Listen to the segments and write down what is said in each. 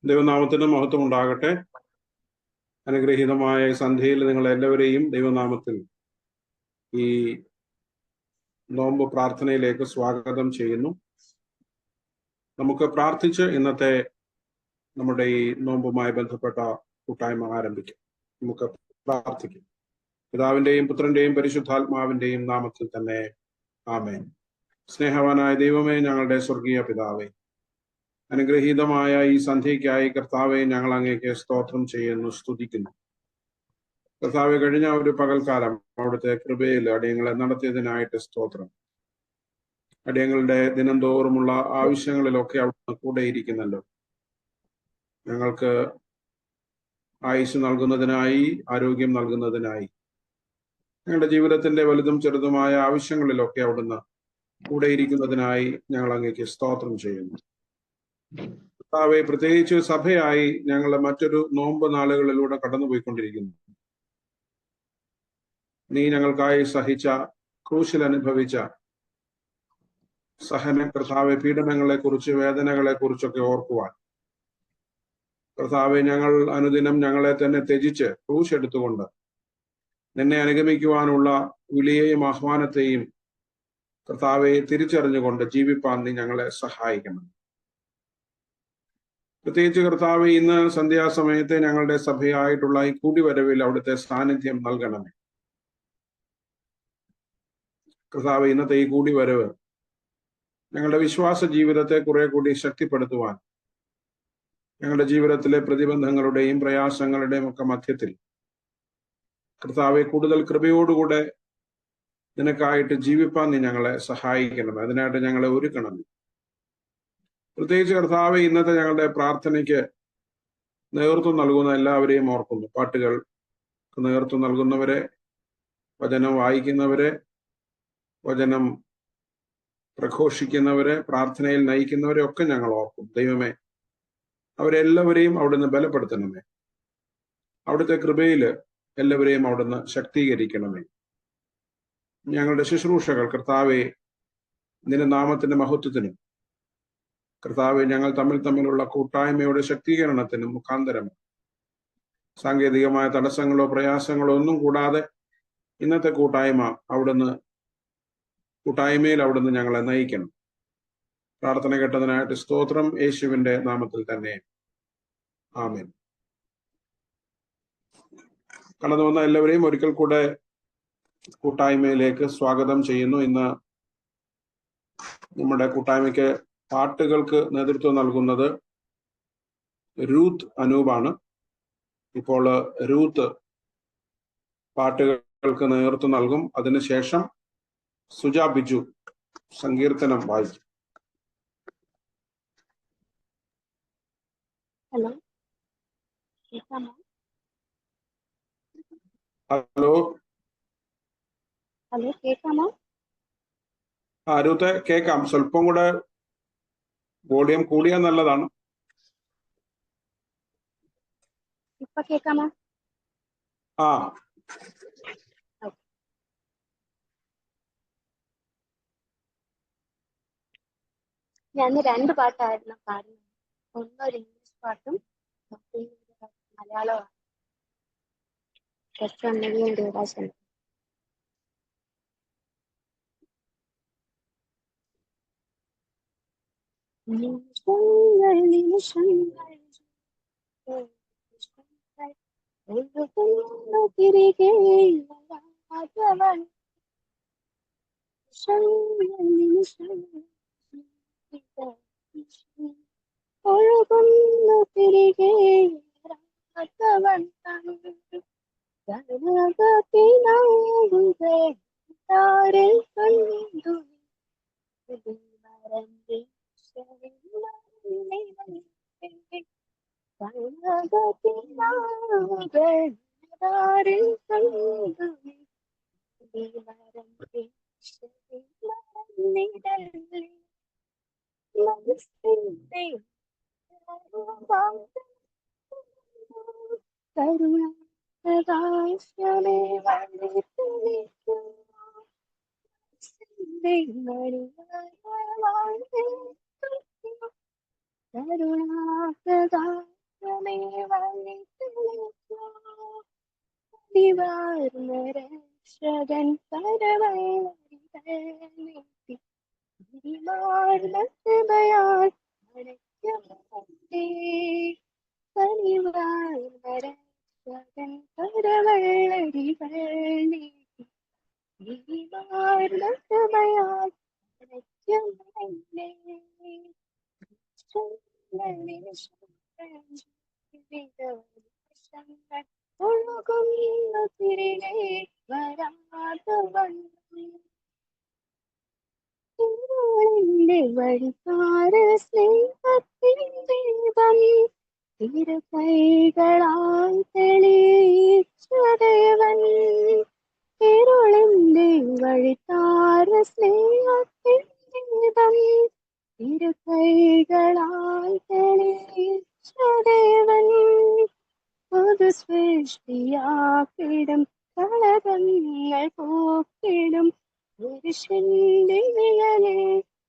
ദൈവനാമത്തിന് മഹത്വം ഉണ്ടാകട്ടെ. അനുഗ്രഹീതമായ സന്ധ്യയിൽ നിങ്ങൾ എല്ലാവരെയും ദൈവനാമത്തിൽ ഈ നോമ്പ് പ്രാർത്ഥനയിലേക്ക് സ്വാഗതം ചെയ്യുന്നു. നമുക്ക് പ്രാർത്ഥിച്ച് ഇന്നത്തെ നമ്മുടെ ഈ നോമ്പുമായി ബന്ധപ്പെട്ട കൂട്ടായ്മ ആരംഭിക്കാം. നമുക്ക് പ്രാർത്ഥിക്കാം. പിതാവിന്റെയും പുത്രന്റെയും പരിശുദ്ധാത്മാവിന്റെയും നാമത്തിൽ തന്നെ ആമേൻ. സ്നേഹവാനായ ദൈവമേ, ഞങ്ങളുടെ സ്വർഗീയ പിതാവേ, അനുഗ്രഹീതമായ ഈ സന്ധ്യയ്ക്കായി കർത്താവെ ഞങ്ങൾ അങ്ങേക്ക് സ്തോത്രം ചെയ്യുന്നു, സ്തുതിക്കുന്നു. കർത്താവെ, കഴിഞ്ഞ ഒരു പകൽക്കാലം അവിടുത്തെ കൃപയിൽ അടിയങ്ങളെ നടത്തിയതിനായിട്ട് സ്തോത്രം. അടിയങ്ങളുടെ ദിനംതോറുമുള്ള ആവശ്യങ്ങളിലൊക്കെ അവിടുന്ന് കൂടെ ഇരിക്കുന്നല്ലോ. ഞങ്ങൾക്ക് ആയുസ് നൽകുന്നതിനായി, ആരോഗ്യം നൽകുന്നതിനായി, ഞങ്ങളുടെ ജീവിതത്തിന്റെ വലുതും ചെറുതുമായ ആവശ്യങ്ങളിലൊക്കെ അവിടുന്ന് കൂടെ ഇരിക്കുന്നതിനായി ഞങ്ങൾ അങ്ങേക്ക് സ്തോത്രം ചെയ്യുന്നു. കർത്താവെ, പ്രത്യേകിച്ച് സഭയായി ഞങ്ങൾ മറ്റൊരു നോമ്പ് നാളുകളിലൂടെ കടന്നുപോയിക്കൊണ്ടിരിക്കുന്നു. നീ ഞങ്ങൾക്കായി സഹിച്ച, ക്രൂശിൽ അനുഭവിച്ച സഹന കർത്താവെ, പീഡനങ്ങളെ കുറിച്ച്, വേദനകളെ കുറിച്ചൊക്കെ ഓർക്കുവാൻ കർത്താവെ, ഞങ്ങൾ അനുദിനം ഞങ്ങളെ തന്നെ ത്യജിച്ച് ക്രൂശ് എടുത്തുകൊണ്ട് നിന്നെ അനുഗമിക്കുവാനുള്ള വിളിയെയും ആഹ്വാനത്തെയും കർത്താവെ തിരിച്ചറിഞ്ഞുകൊണ്ട് ജീവിപ്പാൻ നീ ഞങ്ങളെ സഹായിക്കണം. പ്രത്യേകിച്ച് കർത്താവെ, ഇന്ന് സന്ധ്യാസമയത്തെ ഞങ്ങളുടെ സഭയായിട്ടുള്ള ഈ കൂടിവരവിൽ അവിടുത്തെ സാന്നിധ്യം നൽകണമേ. കർത്താവെ, ഇന്നത്തെ ഈ കൂടിവരവ് ഞങ്ങളുടെ വിശ്വാസ ജീവിതത്തെ കുറെ കൂടി ശക്തിപ്പെടുത്തുവാൻ, ഞങ്ങളുടെ ജീവിതത്തിലെ പ്രതിബന്ധങ്ങളുടെയും പ്രയാസങ്ങളുടെയും ഒക്കെ മധ്യത്തിൽ കർത്താവെ, കൂടുതൽ കൃപയോടുകൂടെ നിനക്കായിട്ട് ജീവിപ്പാൻ നീ ഞങ്ങളെ സഹായിക്കണം. അതിനായിട്ട് ഞങ്ങളെ ഒരുക്കണം. പ്രത്യേകിച്ച് കർത്താവെ, ഇന്നത്തെ ഞങ്ങളുടെ പ്രാർത്ഥനയ്ക്ക് നേതൃത്വം നൽകുന്ന എല്ലാവരെയും ഓർക്കുന്നു. പാട്ടുകൾക്ക് നേതൃത്വം നൽകുന്നവരെ, വചനം വായിക്കുന്നവരെ, വചനം പ്രഘോഷിക്കുന്നവരെ, പ്രാർത്ഥനയിൽ നയിക്കുന്നവരെ ഒക്കെ ഞങ്ങൾ ഓർക്കും. ദൈവമേ, അവരെല്ലാവരെയും അവിടുന്ന് ബലപ്പെടുത്തണമേ. അവിടുത്തെ കൃപയില് എല്ലാവരെയും അവിടുന്ന് ശക്തീകരിക്കണമേ. ഞങ്ങളുടെ ശുശ്രൂഷകൾ കർത്താവെ, നിന്റെ നാമത്തിന്റെ മഹത്വത്തിനും കർത്താവെ, ഞങ്ങൾ തമ്മിലുള്ള കൂട്ടായ്മയുടെ ശക്തീകരണത്തിനും മുഖാന്തരം സാങ്കേതികമായ തടസ്സങ്ങളോ പ്രയാസങ്ങളോ ഒന്നും കൂടാതെ ഇന്നത്തെ കൂട്ടായ്മയിൽ അവിടുന്ന് ഞങ്ങളെ നയിക്കണം. പ്രാർത്ഥന കേട്ടതിനായിട്ട് സ്തോത്രം. യേശുവിന്റെ നാമത്തിൽ തന്നെ ആമേൻ. കടന്നു വന്ന എല്ലാവരെയും ഒരിക്കൽ കൂടെ കൂട്ടായ്മയിലേക്ക് സ്വാഗതം ചെയ്യുന്നു. ഇന്ന് നമ്മുടെ കൂട്ടായ്മയ്ക്ക് പാട്ടുകൾക്ക് നേതൃത്വം നൽകുന്നത് രൂത്ത് അനൂപാണ്. ഇപ്പോൾ രൂത്ത് പാട്ടുകൾക്ക് നേതൃത്വം നൽകും. അതിനുശേഷം സുജ ബിജു സങ്കീർത്തനം വായിക്കും. ഹലോ, കേൾക്കാമോ? രൂത്ത്, കേൾക്കാം. സ്വല്പം കൂടെ വോളിയം കൂടിയാൽ നല്ലതാണ്. ഇപ്പൊ കേൾക്കാമോ? ഞാൻ രണ്ട് പാട്ടായിരുന്നു പാടുന്നത്. ഒന്നൊരു ഇംഗ്ലീഷ് പാട്ടും മലയാളമാണ്. ഭാഷ. തിരികെ ഒഴുകുന്നു തിരികെ കരുണാകാശമേ വന്നിരിക്കുന്നു കരുണാകാശമേ മാത്രമേ വഴി തെളിക്കൂ. നിവാർന്ന രക്ഷകൻ കരവഴികൾ നീട്ടി മാർന്ന കൃപയാൽ അടയ്ക്കപ്പെട്ടേ. കനിവാർന്ന രക്ഷകൻ കരവഴികൾ നീട്ടി മാർന്ന കൃപയാൽ അടയ്ക്കപ്പെട്ടേ. ഒഴുകുന്നു തിരികെ വരാതവണ്ണം. ഇരുളിന്റെ വഴിക്കാര സ്നേഹത്തിൻ ദീപം തിരുകൈകളാൽ തെളിയിച്ച ദേവൻ. ഇരുളിന്റെ വഴിക്കാര സ്നേഹത്തിൻ ദീപം തിരുകൈകളാൽ തെളിയിച്ച ദേവൻ. പുതു സൃഷ്ടിയാക്കിടും കളകങ്ങൾ പോക്കിടും പുരുഷന്റെ നിഴലെ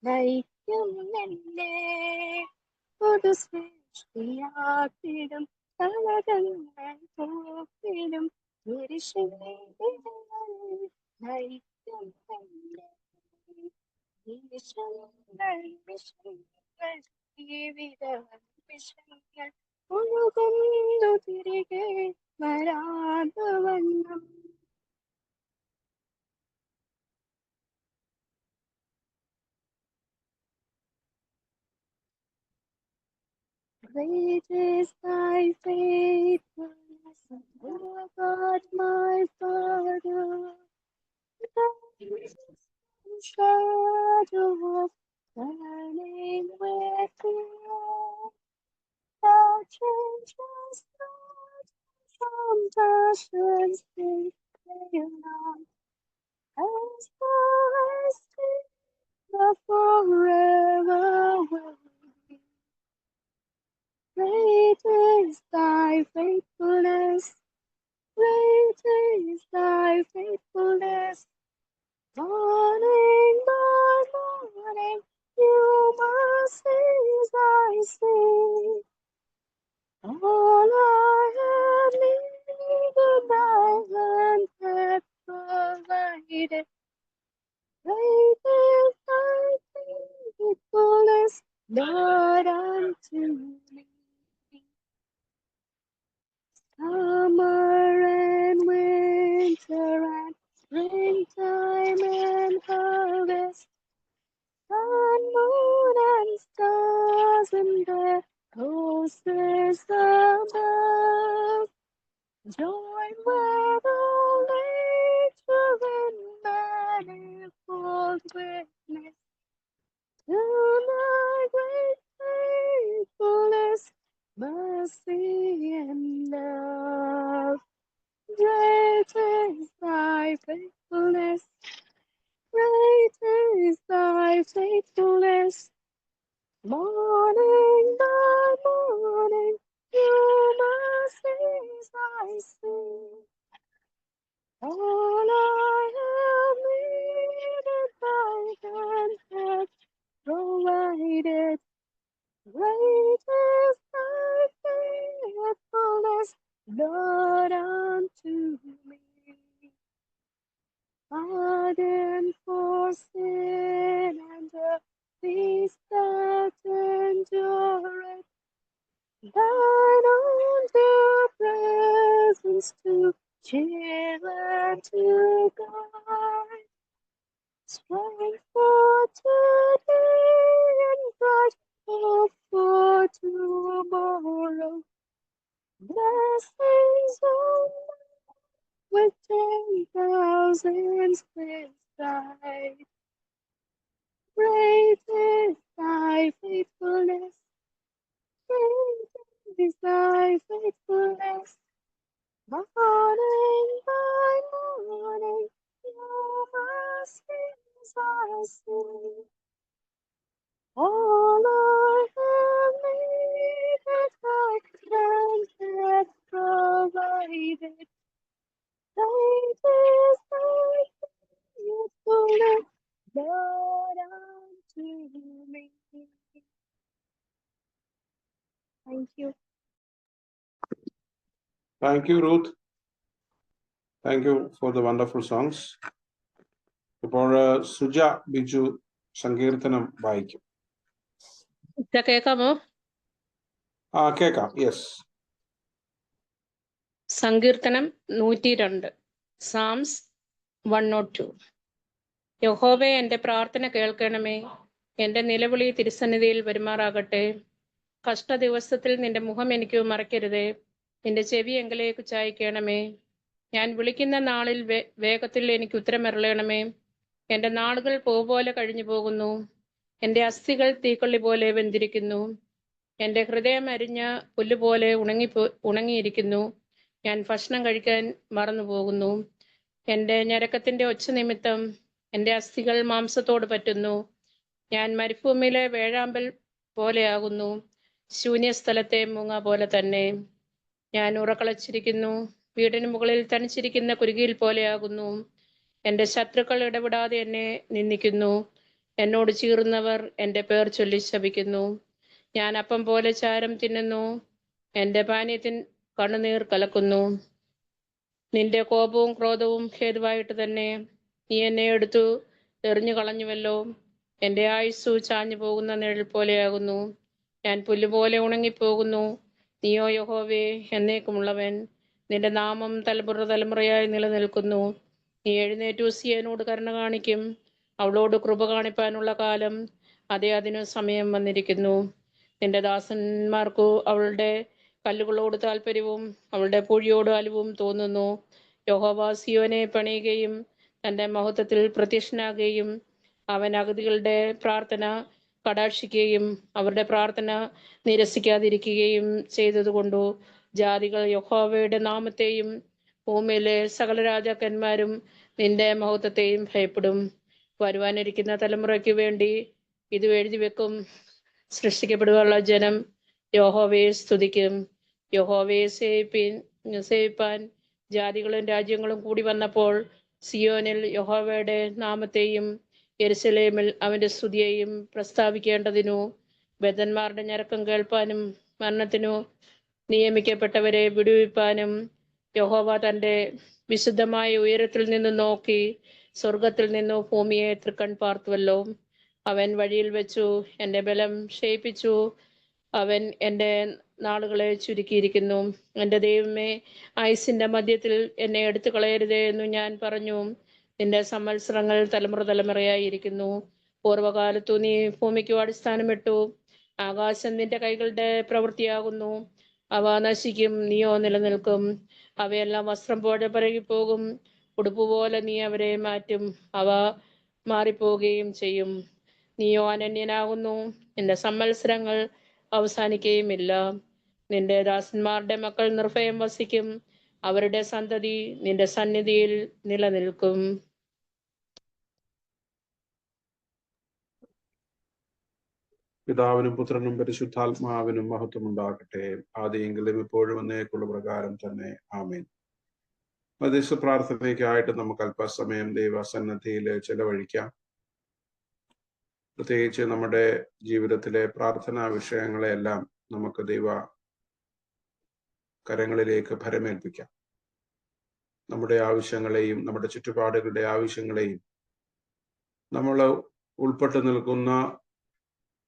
നയിക്കും എന്നെ. പുതു സൃഷ്ടിയാക്കിടും കളകങ്ങൾ പോക്കിടും പുരുഷന്റെ നിഴലെ നയിക്കും എന്നെ. വിഷങ്ങൾ വിഷങ്ങൾ ജീവിത വിഷങ്ങൾ ഒഴുകുന്നു തിരികെ വരാതവണ്ണം. Great is thy faithfulness, O God, my Father. The shadow of turning with thee, thou changest not from passions not as thou hast been, the forever will be. Great is thy faithfulness, great is thy faithfulness. Morning by morning, new mercies I see. All I have needed, thy hand hath provided. Great is thy faithfulness, Lord, unto me. Summer and winter and springtime and harvest, sun, moon, and stars in their courses above, join with all nature in manifold witness to thy great faithfulness, mercy, and love. Great is thy faithfulness, great is thy faithfulness. Morning by morning, new mercies I see. All I have needed, thy hand hath provided. Great is thy faithfulness, Lord, unto me. Pardon for sin and the peace that endureth, thine own dear presence to cheer and to guide. Strength for today and bright hope for tomorrow. Blessings on with 10,000 beside. Great is thy faithfulness, great is thy faithfulness. Morning by morning, your mercies I see. All I have needed, thy hand hath provided. Great is thy faithfulness, Lord, unto me. Thank you. Thank you, Ruth. Thank you for the wonderful songs. ഇപ്പോൾ സുജ ബിജു സങ്കീർത്തനം വായിക്കും. കേൾക്കാമോ? കേൾക്കാം. Yes. സങ്കീർത്തനം 102, സാംസ് 102. യഹോവേ, എൻ്റെ പ്രാർത്ഥന കേൾക്കണമേ, എൻ്റെ നിലവിളി തിരുസന്നിധിയിൽ വരുമാറാകട്ടെ. കഷ്ടദിവസത്തിൽ നിന്റെ മുഖം എനിക്ക് മറയ്ക്കരുതേ, നിന്റെ ചെവി എങ്കിലേക്ക് ചായ്ക്കണമേ. ഞാൻ വിളിക്കുന്ന നാളിൽ വേഗത്തിൽ എനിക്ക് ഉത്തരമരുളണമേ. എൻ്റെ നാളുകൾ പോലെ കഴിഞ്ഞു പോകുന്നു, എൻ്റെ അസ്ഥികൾ തീക്കൊള്ളി പോലെ വെന്തിരിക്കുന്നു. എൻ്റെ ഹൃദയം അരിഞ്ഞ പുല്ലുപോലെ ഉണങ്ങിയിരിക്കുന്നു. ഞാൻ ഭക്ഷണം കഴിക്കാൻ മറന്നുപോകുന്നു. എൻ്റെ ഞരക്കത്തിൻ്റെ ഒച്ച നിമിത്തം എൻ്റെ അസ്ഥികൾ മാംസത്തോട് പറ്റുന്നു. ഞാൻ മരുഭൂമിയിലെ വേഴാമ്പൽ പോലെയാകുന്നു, ശൂന്യസ്ഥലത്തെ മൂങ്ങ പോലെ തന്നെ. ഞാൻ ഉറക്കളച്ചിരിക്കുന്നു, വീടിന് മുകളിൽ തനിച്ചിരിക്കുന്ന കുരുകിയിൽ പോലെയാകുന്നു. എൻ്റെ ശത്രുക്കൾ ഇടപെടാതെ എന്നെ നിന്ദിക്കുന്നു, എന്നോട് ചീറുന്നവർ എൻ്റെ പേർ ചൊല്ലി ശപിക്കുന്നു. ഞാൻ അപ്പം പോലെ ചാരം തിന്നുന്നു, എൻ്റെ പാനീയത്തിൻ കണ്ണുനീർ കലക്കുന്നു. നിന്റെ കോപവും ക്രോധവും ഹേതുവായിട്ട് തന്നെ നീ എന്നെ എടുത്തു എറിഞ്ഞു കളഞ്ഞുവല്ലോ. എൻ്റെ ആയുസ്സു ചാഞ്ഞു പോകുന്ന നിഴൽ പോലെയാകുന്നു, ഞാൻ പുല്ലുപോലെ ഉണങ്ങിപ്പോകുന്നു. നീയോ യഹോവേ എന്നേക്കുമുള്ളവൻ, നിന്റെ നാമം തലമുറ തലമുറയായി നിലനിൽക്കുന്നു. നീ എഴുന്നേറ്റു സിയോനോട് കരുണ കാണിക്കും, അവളോട് കൃപ കാണിപ്പാനുള്ള കാലം, അതേ അതിനു സമയം വന്നിരിക്കുന്നു. നിന്റെ ദാസന്മാർക്കു അവളുടെ കല്ലുകളോട് താല്പര്യവും അവളുടെ പൂഴിയോട് അലിവും തോന്നുന്നു. യഹോവ സിയോനെ പണിയുകയും തൻ്റെ മഹത്വത്തിൽ പ്രത്യക്ഷനാകുകയും അവൻ അഗതികളുടെ പ്രാർത്ഥന കടാക്ഷിക്കുകയും അവരുടെ പ്രാർത്ഥന നിരസിക്കാതിരിക്കുകയും ചെയ്തതുകൊണ്ടു ജാതികൾ യഹോവയുടെ നാമത്തെയും ഭൂമിയിലെ സകല രാജാക്കന്മാരും നിന്റെ മഹത്വത്തെയും ഭയപ്പെടും. വരുവാനിരിക്കുന്ന തലമുറയ്ക്ക് വേണ്ടി ഇത് എഴുതി വെക്കും. സൃഷ്ടിക്കപ്പെടുവാനുള്ള ജനം യഹോവയെ സ്തുതിക്കും. യഹോവയെ സേവിപ്പാൻ ജാതികളും രാജ്യങ്ങളും കൂടി വന്നപ്പോൾ സിയോനിൽ യഹോവയുടെ നാമത്തെയും യെരുശലേമിൽ അവന്റെ സ്തുതിയെയും പ്രസ്താവിക്കേണ്ടതിനു ബദ്ധന്മാരുടെ ഞരക്കം കേൾപ്പാനും മരണത്തിനു നിയമിക്കപ്പെട്ടവരെ വിടുവിപ്പാനും യഹോവ തൻ്റെ വിശുദ്ധമായ ഉയരത്തിൽ നിന്ന് നോക്കി സ്വർഗത്തിൽ നിന്നു ഭൂമിയെ തൃക്കൺ പാർത്തുവല്ലോ. അവൻ വഴിയിൽ വെച്ചു എൻ്റെ ബലം ക്ഷയിപ്പിച്ചു, അവൻ എൻ്റെ നാളുകളെ ചുരുക്കിയിരിക്കുന്നു. എൻ്റെ ദൈവമേ, ആയുസിൻ്റെ മധ്യത്തിൽ എന്നെ എടുത്തു കളയരുതേ എന്നു ഞാൻ പറഞ്ഞു. നിന്റെ സംവത്സരങ്ങൾ തലമുറ തലമുറയായിരിക്കുന്നു. പൂർവ്വകാലത്തു നീ ഭൂമിക്ക് അടിസ്ഥാനമിട്ടു, ആകാശം നിന്റെ കൈകളുടെ പ്രവൃത്തിയാകുന്നു. അവ നശിക്കും, നീയോ നിലനിൽക്കും. അവയെല്ലാം വസ്ത്രം പോലെ പഴകിപ്പോകും, ഉടുപ്പുപോലെ നീ അവരെ മാറ്റും, അവ മാറിപ്പോവുകയും ചെയ്യും. നീയോ അനന്യനാകുന്നു, നിന്റെ സംവത്സരങ്ങൾ അവസാനിക്കുകയുമില്ല. നിന്റെ ദാസന്മാരുടെ മക്കൾ നിർഭയം വസിക്കും, അവരുടെ സന്തതി നിന്റെ സന്നിധിയിൽ നിലനിൽക്കും. പിതാവിനും പുത്രനും പരിശുദ്ധാത്മാവിനും മഹത്വമുണ്ടാകട്ടെ, ആദിയെങ്കിലും ഇപ്പോഴും എന്നേക്കുള്ള പ്രകാരം തന്നെ. ആമേൻ. മധ്യസ്ഥ പ്രാർത്ഥനയ്ക്കായിട്ട് നമുക്ക് അല്പസമയം ദൈവസന്നിധിയിൽ ചെലവഴിക്കാം. പ്രത്യേകിച്ച് നമ്മുടെ ജീവിതത്തിലെ പ്രാർത്ഥനാ വിഷയങ്ങളെല്ലാം നമുക്ക് ദൈവ കരങ്ങളിലേക്ക് ഭരമേൽപ്പിക്കാം. നമ്മുടെ ആവശ്യങ്ങളെയും നമ്മുടെ ചുറ്റുപാടുകളുടെ ആവശ്യങ്ങളെയും നമ്മൾ ഉൾപ്പെട്ടു നിൽക്കുന്ന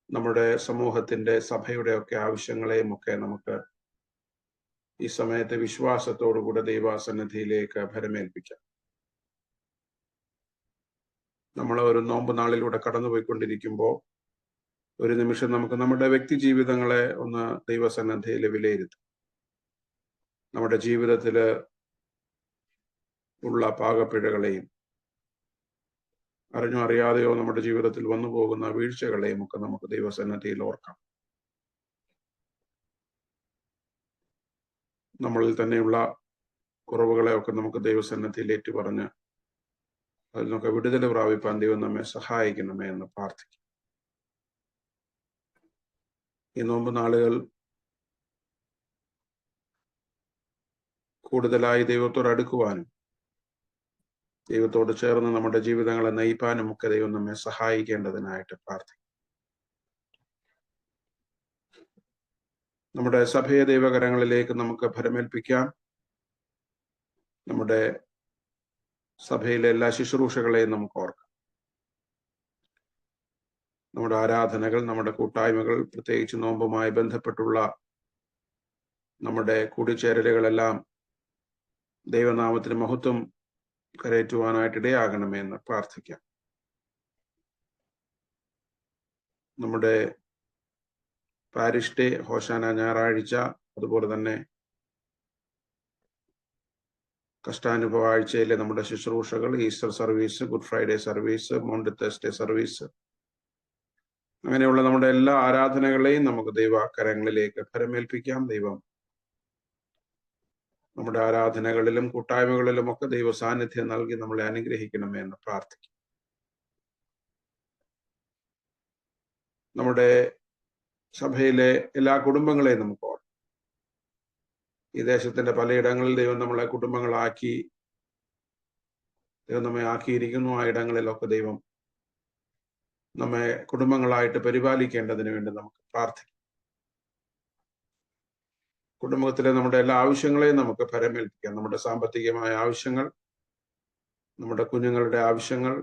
നമ്മുടെ സമൂഹത്തിന്റെ സഭയുടെ ഒക്കെ ആവശ്യങ്ങളെയും ഒക്കെ നമുക്ക് ഈ സമയത്ത് വിശ്വാസത്തോടുകൂടെ ദൈവസന്നിധിയിലേക്ക് ഭരമേൽപ്പിക്കാം. നമ്മൾ ഒരു നോമ്പ് നാളിലൂടെ കടന്നുപോയിക്കൊണ്ടിരിക്കുമ്പോൾ ഒരു നിമിഷം നമുക്ക് നമ്മുടെ വ്യക്തി ജീവിതങ്ങളെ ഒന്ന് ദൈവസന്നിധിയിൽ വിലയിരുത്താം. നമ്മുടെ ജീവിതത്തിൽ ഉള്ള പാകപ്പിഴകളെയും അറിഞ്ഞോ അറിയാതെയോ നമ്മുടെ ജീവിതത്തിൽ വന്നു പോകുന്ന വീഴ്ചകളെയും ഒക്കെ നമുക്ക് ദൈവസന്നിധിയിൽ ഓർക്കാം. നമ്മളിൽ തന്നെയുള്ള കുറവുകളെയൊക്കെ നമുക്ക് ദൈവസന്നിധിയിൽ ഏറ്റുപറഞ്ഞ് അതിൽ നിന്നൊക്കെ വിടുതൽ പ്രാപിപ്പാൻ ദൈവം നമ്മെ സഹായിക്കണമേ എന്ന് പ്രാർത്ഥിക്കും. ഈ നോമ്പ് നാളുകൾ കൂടുതലായി ദൈവത്തോട് അടുക്കുവാനും ദൈവത്തോട് ചേർന്ന് നമ്മുടെ ജീവിതങ്ങളെ നയിപ്പാനും ഒക്കെ ദൈവം നമ്മെ സഹായിക്കേണ്ടതിനായിട്ട് പ്രാർത്ഥിക്കും. നമ്മുടെ സഭയെ ദൈവകരങ്ങളിലേക്ക് നമുക്ക് ഭരമേൽപ്പിക്കാം. നമ്മുടെ സഭയിലെ എല്ലാ ശുശ്രൂഷകളെയും നമുക്ക് ഓർക്കാം. നമ്മുടെ ആരാധനകൾ, നമ്മുടെ കൂട്ടായ്മകൾ, പ്രത്യേകിച്ച് നോമ്പുമായി ബന്ധപ്പെട്ടുള്ള നമ്മുടെ കൂടിച്ചേരലുകളെല്ലാം ദൈവനാമത്തിന് മഹത്വം കരയറ്റുവാനായിട്ട് ഇടയാകണമേ എന്ന് പ്രാർത്ഥിക്കാം. നമ്മുടെ പാരിഷ് ഡേ, ഹോശാന ഞായറാഴ്ച, അതുപോലെ തന്നെ കഷ്ടാനുഭവ ആഴ്ചയിലെ നമ്മുടെ ശുശ്രൂഷകൾ, Easter service, good Friday service, mount Thursday service, അങ്ങനെയുള്ള നമ്മുടെ എല്ലാ ആരാധനകളെയും നമുക്ക് ദൈവകരങ്ങളിലേക്ക് ഫലമേൽപ്പിക്കാം. ദൈവം നമ്മുടെ ആരാധനകളിലും കൂട്ടായ്മകളിലും ഒക്കെ ദൈവ സാന്നിധ്യം നൽകി നമ്മളെ അനുഗ്രഹിക്കണമേ എന്ന് പ്രാർത്ഥിക്കും. നമ്മുടെ സഭയിലെ എല്ലാ കുടുംബങ്ങളെയും നമുക്ക് ഓർക്കാം. ഈ ദേശത്തിന്റെ പലയിടങ്ങളിൽ ദൈവം നമ്മളെ കുടുംബങ്ങളാക്കി, ദൈവം നമ്മെ ആക്കിയിരിക്കുന്നു. ആ ഇടങ്ങളിലൊക്കെ ദൈവം നമ്മെ കുടുംബങ്ങളായിട്ട് പരിപാലിക്കേണ്ടതിന് വേണ്ടി നമുക്ക് പ്രാർത്ഥിക്കാം. കുടുംബത്തിലെ നമ്മുടെ എല്ലാ ആവശ്യങ്ങളെയും നമുക്ക് ഫലമേൽപ്പിക്കാം. നമ്മുടെ സാമ്പത്തികമായ ആവശ്യങ്ങൾ, നമ്മുടെ കുഞ്ഞുങ്ങളുടെ ആവശ്യങ്ങൾ,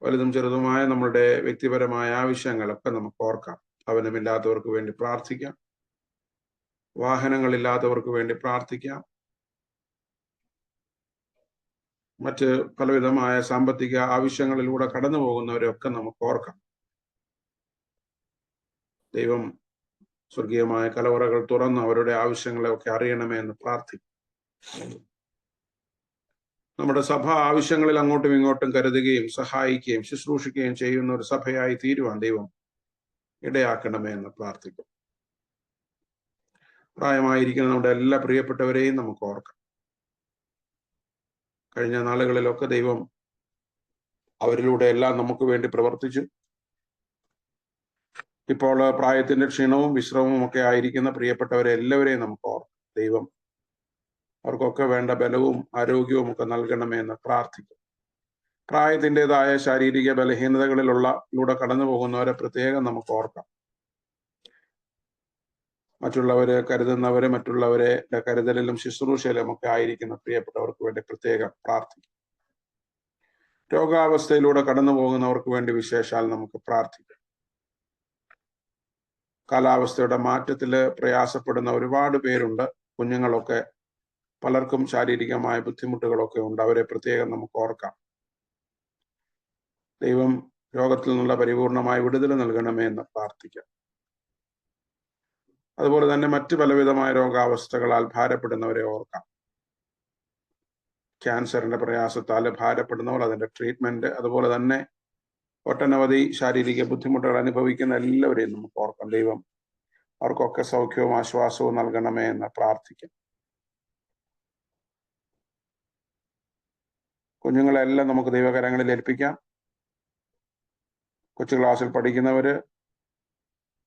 വലുതും ചെറുതുമായ നമ്മുടെ വ്യക്തിപരമായ ആവശ്യങ്ങളൊക്കെ നമുക്ക് ഓർക്കാം. ഭവനമില്ലാത്തവർക്ക് വേണ്ടി പ്രാർത്ഥിക്കാം. വാഹനങ്ങളില്ലാത്തവർക്ക് വേണ്ടി പ്രാർത്ഥിക്കാം. മറ്റ് പലവിധമായ സാമ്പത്തിക ആവശ്യങ്ങളിലൂടെ കടന്നു പോകുന്നവരെയൊക്കെ നമുക്ക് ഓർക്കാം. ദൈവം സ്വർഗീയമായ കലവറകൾ തുറന്ന് അവരുടെ ആവശ്യങ്ങളെ ഒക്കെ അറിയണമേ എന്ന് പ്രാർത്ഥിക്കും. നമ്മുടെ സഭ ആവശ്യങ്ങളിൽ അങ്ങോട്ടും ഇങ്ങോട്ടും കരുതുകയും സഹായിക്കുകയും ശുശ്രൂഷിക്കുകയും ചെയ്യുന്ന ഒരു സഭയായി തീരുവാൻ ദൈവം ഇടയാക്കണമേ എന്ന് പ്രാർത്ഥിക്കും. പ്രായമായിരിക്കുന്ന നമ്മുടെ എല്ലാ പ്രിയപ്പെട്ടവരെയും നമുക്ക് ഓർക്കാം. കഴിഞ്ഞ നാളുകളിലൊക്കെ ദൈവം അവരിലൂടെ എല്ലാം നമുക്ക് വേണ്ടി പ്രവർത്തിച്ചു. ഇപ്പോൾ പ്രായത്തിന്റെ ക്ഷീണവും വിശ്രമവും ഒക്കെ ആയിരിക്കുന്ന പ്രിയപ്പെട്ടവരെ എല്ലാവരെയും നമുക്ക് ഓർക്കാം. ദൈവം അവർക്കൊക്കെ വേണ്ട ബലവും ആരോഗ്യവും ഒക്കെ നൽകണമേ എന്ന് പ്രാർത്ഥിക്കും. പ്രായത്തിൻ്റെതായ ശാരീരിക ബലഹീനതകളിലൂടെ കടന്നു പോകുന്നവരെ പ്രത്യേകം നമുക്ക് ഓർക്കാം. മറ്റുള്ളവരെ കരുതുന്നവരെ, മറ്റുള്ളവരെ കരുതലിലും ശുശ്രൂഷയിലും ഒക്കെ ആയിരിക്കുന്ന പ്രിയപ്പെട്ടവർക്ക് വേണ്ടി പ്രത്യേകം പ്രാർത്ഥിക്കും. രോഗാവസ്ഥയിലൂടെ കടന്നു പോകുന്നവർക്ക് വേണ്ടി വിശേഷാൽ നമുക്ക് പ്രാർത്ഥിക്കാം. കാലാവസ്ഥയുടെ മാറ്റത്തില് പ്രയാസപ്പെടുന്ന ഒരുപാട് പേരുണ്ട്. കുഞ്ഞുങ്ങളൊക്കെ പലർക്കും ശാരീരികമായ ബുദ്ധിമുട്ടുകളൊക്കെ ഉണ്ട്. അവരെ പ്രത്യേകം നമുക്ക് ഓർക്കാം. ദൈവം രോഗത്തിൽ നിന്നുള്ള പരിപൂർണമായ വിടുതൽ നൽകണമേ എന്ന് പ്രാർത്ഥിക്കാം. അതുപോലെ തന്നെ മറ്റ് പലവിധമായ രോഗാവസ്ഥകളാൽ ഭാരപ്പെടുന്നവരെ ഓർക്കാം. ക്യാൻസറിന്റെ പ്രയാസത്താൽ ഭാരപ്പെടുന്നവർ, അതിന്റെ ട്രീറ്റ്മെന്റ്, അതുപോലെ തന്നെ ഒട്ടനവധി ശാരീരിക ബുദ്ധിമുട്ടുകൾ അനുഭവിക്കുന്ന എല്ലാവരെയും നമുക്ക് ഓർക്കാം. ദൈവം അവർക്കൊക്കെ സൗഖ്യവും ആശ്വാസവും നൽകണമേ എന്ന് പ്രാർത്ഥിക്കും. കുഞ്ഞുങ്ങളെല്ലാം നമുക്ക് ദൈവകരങ്ങളിൽ ഏൽപ്പിക്കാം. കൊച്ചു ക്ലാസ്സിൽ പഠിക്കുന്നവര്,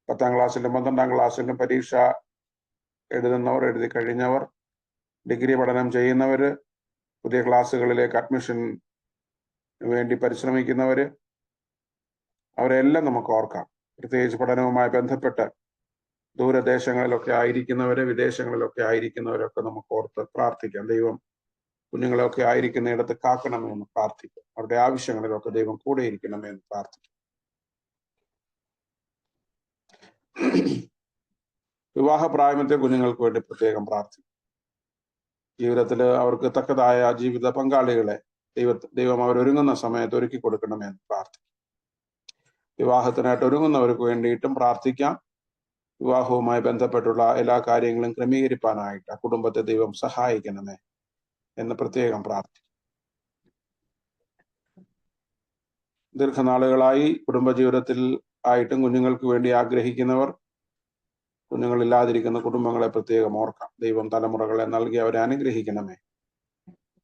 10ാം ക്ലാസ്സിലും 12ാം ക്ലാസ്സിലും പരീക്ഷ എഴുതുന്നവർ, എഴുതി കഴിഞ്ഞവർ, ഡിഗ്രി പഠനം ചെയ്യുന്നവര്, പുതിയ ക്ലാസ്സുകളിലേക്ക് അഡ്മിഷൻ വേണ്ടി പരിശ്രമിക്കുന്നവര്, അവരെല്ലാം നമുക്ക് ഓർക്കാം. പ്രത്യേകിച്ച് പഠനവുമായി ബന്ധപ്പെട്ട് ദൂരദേശങ്ങളിലൊക്കെ ആയിരിക്കുന്നവര്, വിദേശങ്ങളിലൊക്കെ ആയിരിക്കുന്നവരൊക്കെ നമുക്ക് ഓർത്ത് പ്രാർത്ഥിക്കാം. ദൈവം കുഞ്ഞുങ്ങളൊക്കെ ആയിരിക്കുന്ന ഇടത്ത് കാക്കണമെന്ന് പ്രാർത്ഥിക്കും. അവരുടെ ആവശ്യങ്ങളിലൊക്കെ ദൈവം കൂടെ ഇരിക്കണമെന്ന് പ്രാർത്ഥിക്കും. വിവാഹപ്രായത്തെ കുഞ്ഞുങ്ങൾക്ക് വേണ്ടി പ്രത്യേകം പ്രാർത്ഥിക്കും. ജീവിതത്തിൽ അവർക്ക് തക്കതായ ജീവിത പങ്കാളികളെ ദൈവം അവരൊരുങ്ങുന്ന സമയത്ത് ഒരുക്കി കൊടുക്കണമെന്ന് പ്രാർത്ഥിക്കും. വിവാഹത്തിനായിട്ട് ഒരുങ്ങുന്നവർക്ക് വേണ്ടിയിട്ടും പ്രാർത്ഥിക്കാം. വിവാഹവുമായി ബന്ധപ്പെട്ടുള്ള എല്ലാ കാര്യങ്ങളും ക്രമീകരിക്കാനായിട്ട് ആ കുടുംബത്തെ ദൈവം സഹായിക്കണമേ എന്ന് പ്രത്യേകം പ്രാർത്ഥിക്കും. ദീർഘനാളുകളായി കുടുംബജീവിതത്തിൽ ആയിട്ടും കുഞ്ഞുങ്ങൾക്ക് വേണ്ടി ആഗ്രഹിക്കുന്നവർ, കുഞ്ഞുങ്ങളില്ലാതിരിക്കുന്ന കുടുംബങ്ങളെ പ്രത്യേകം ഓർക്കാം. ദൈവം തലമുറകളെ നൽകി അവരെ അനുഗ്രഹിക്കണമേ,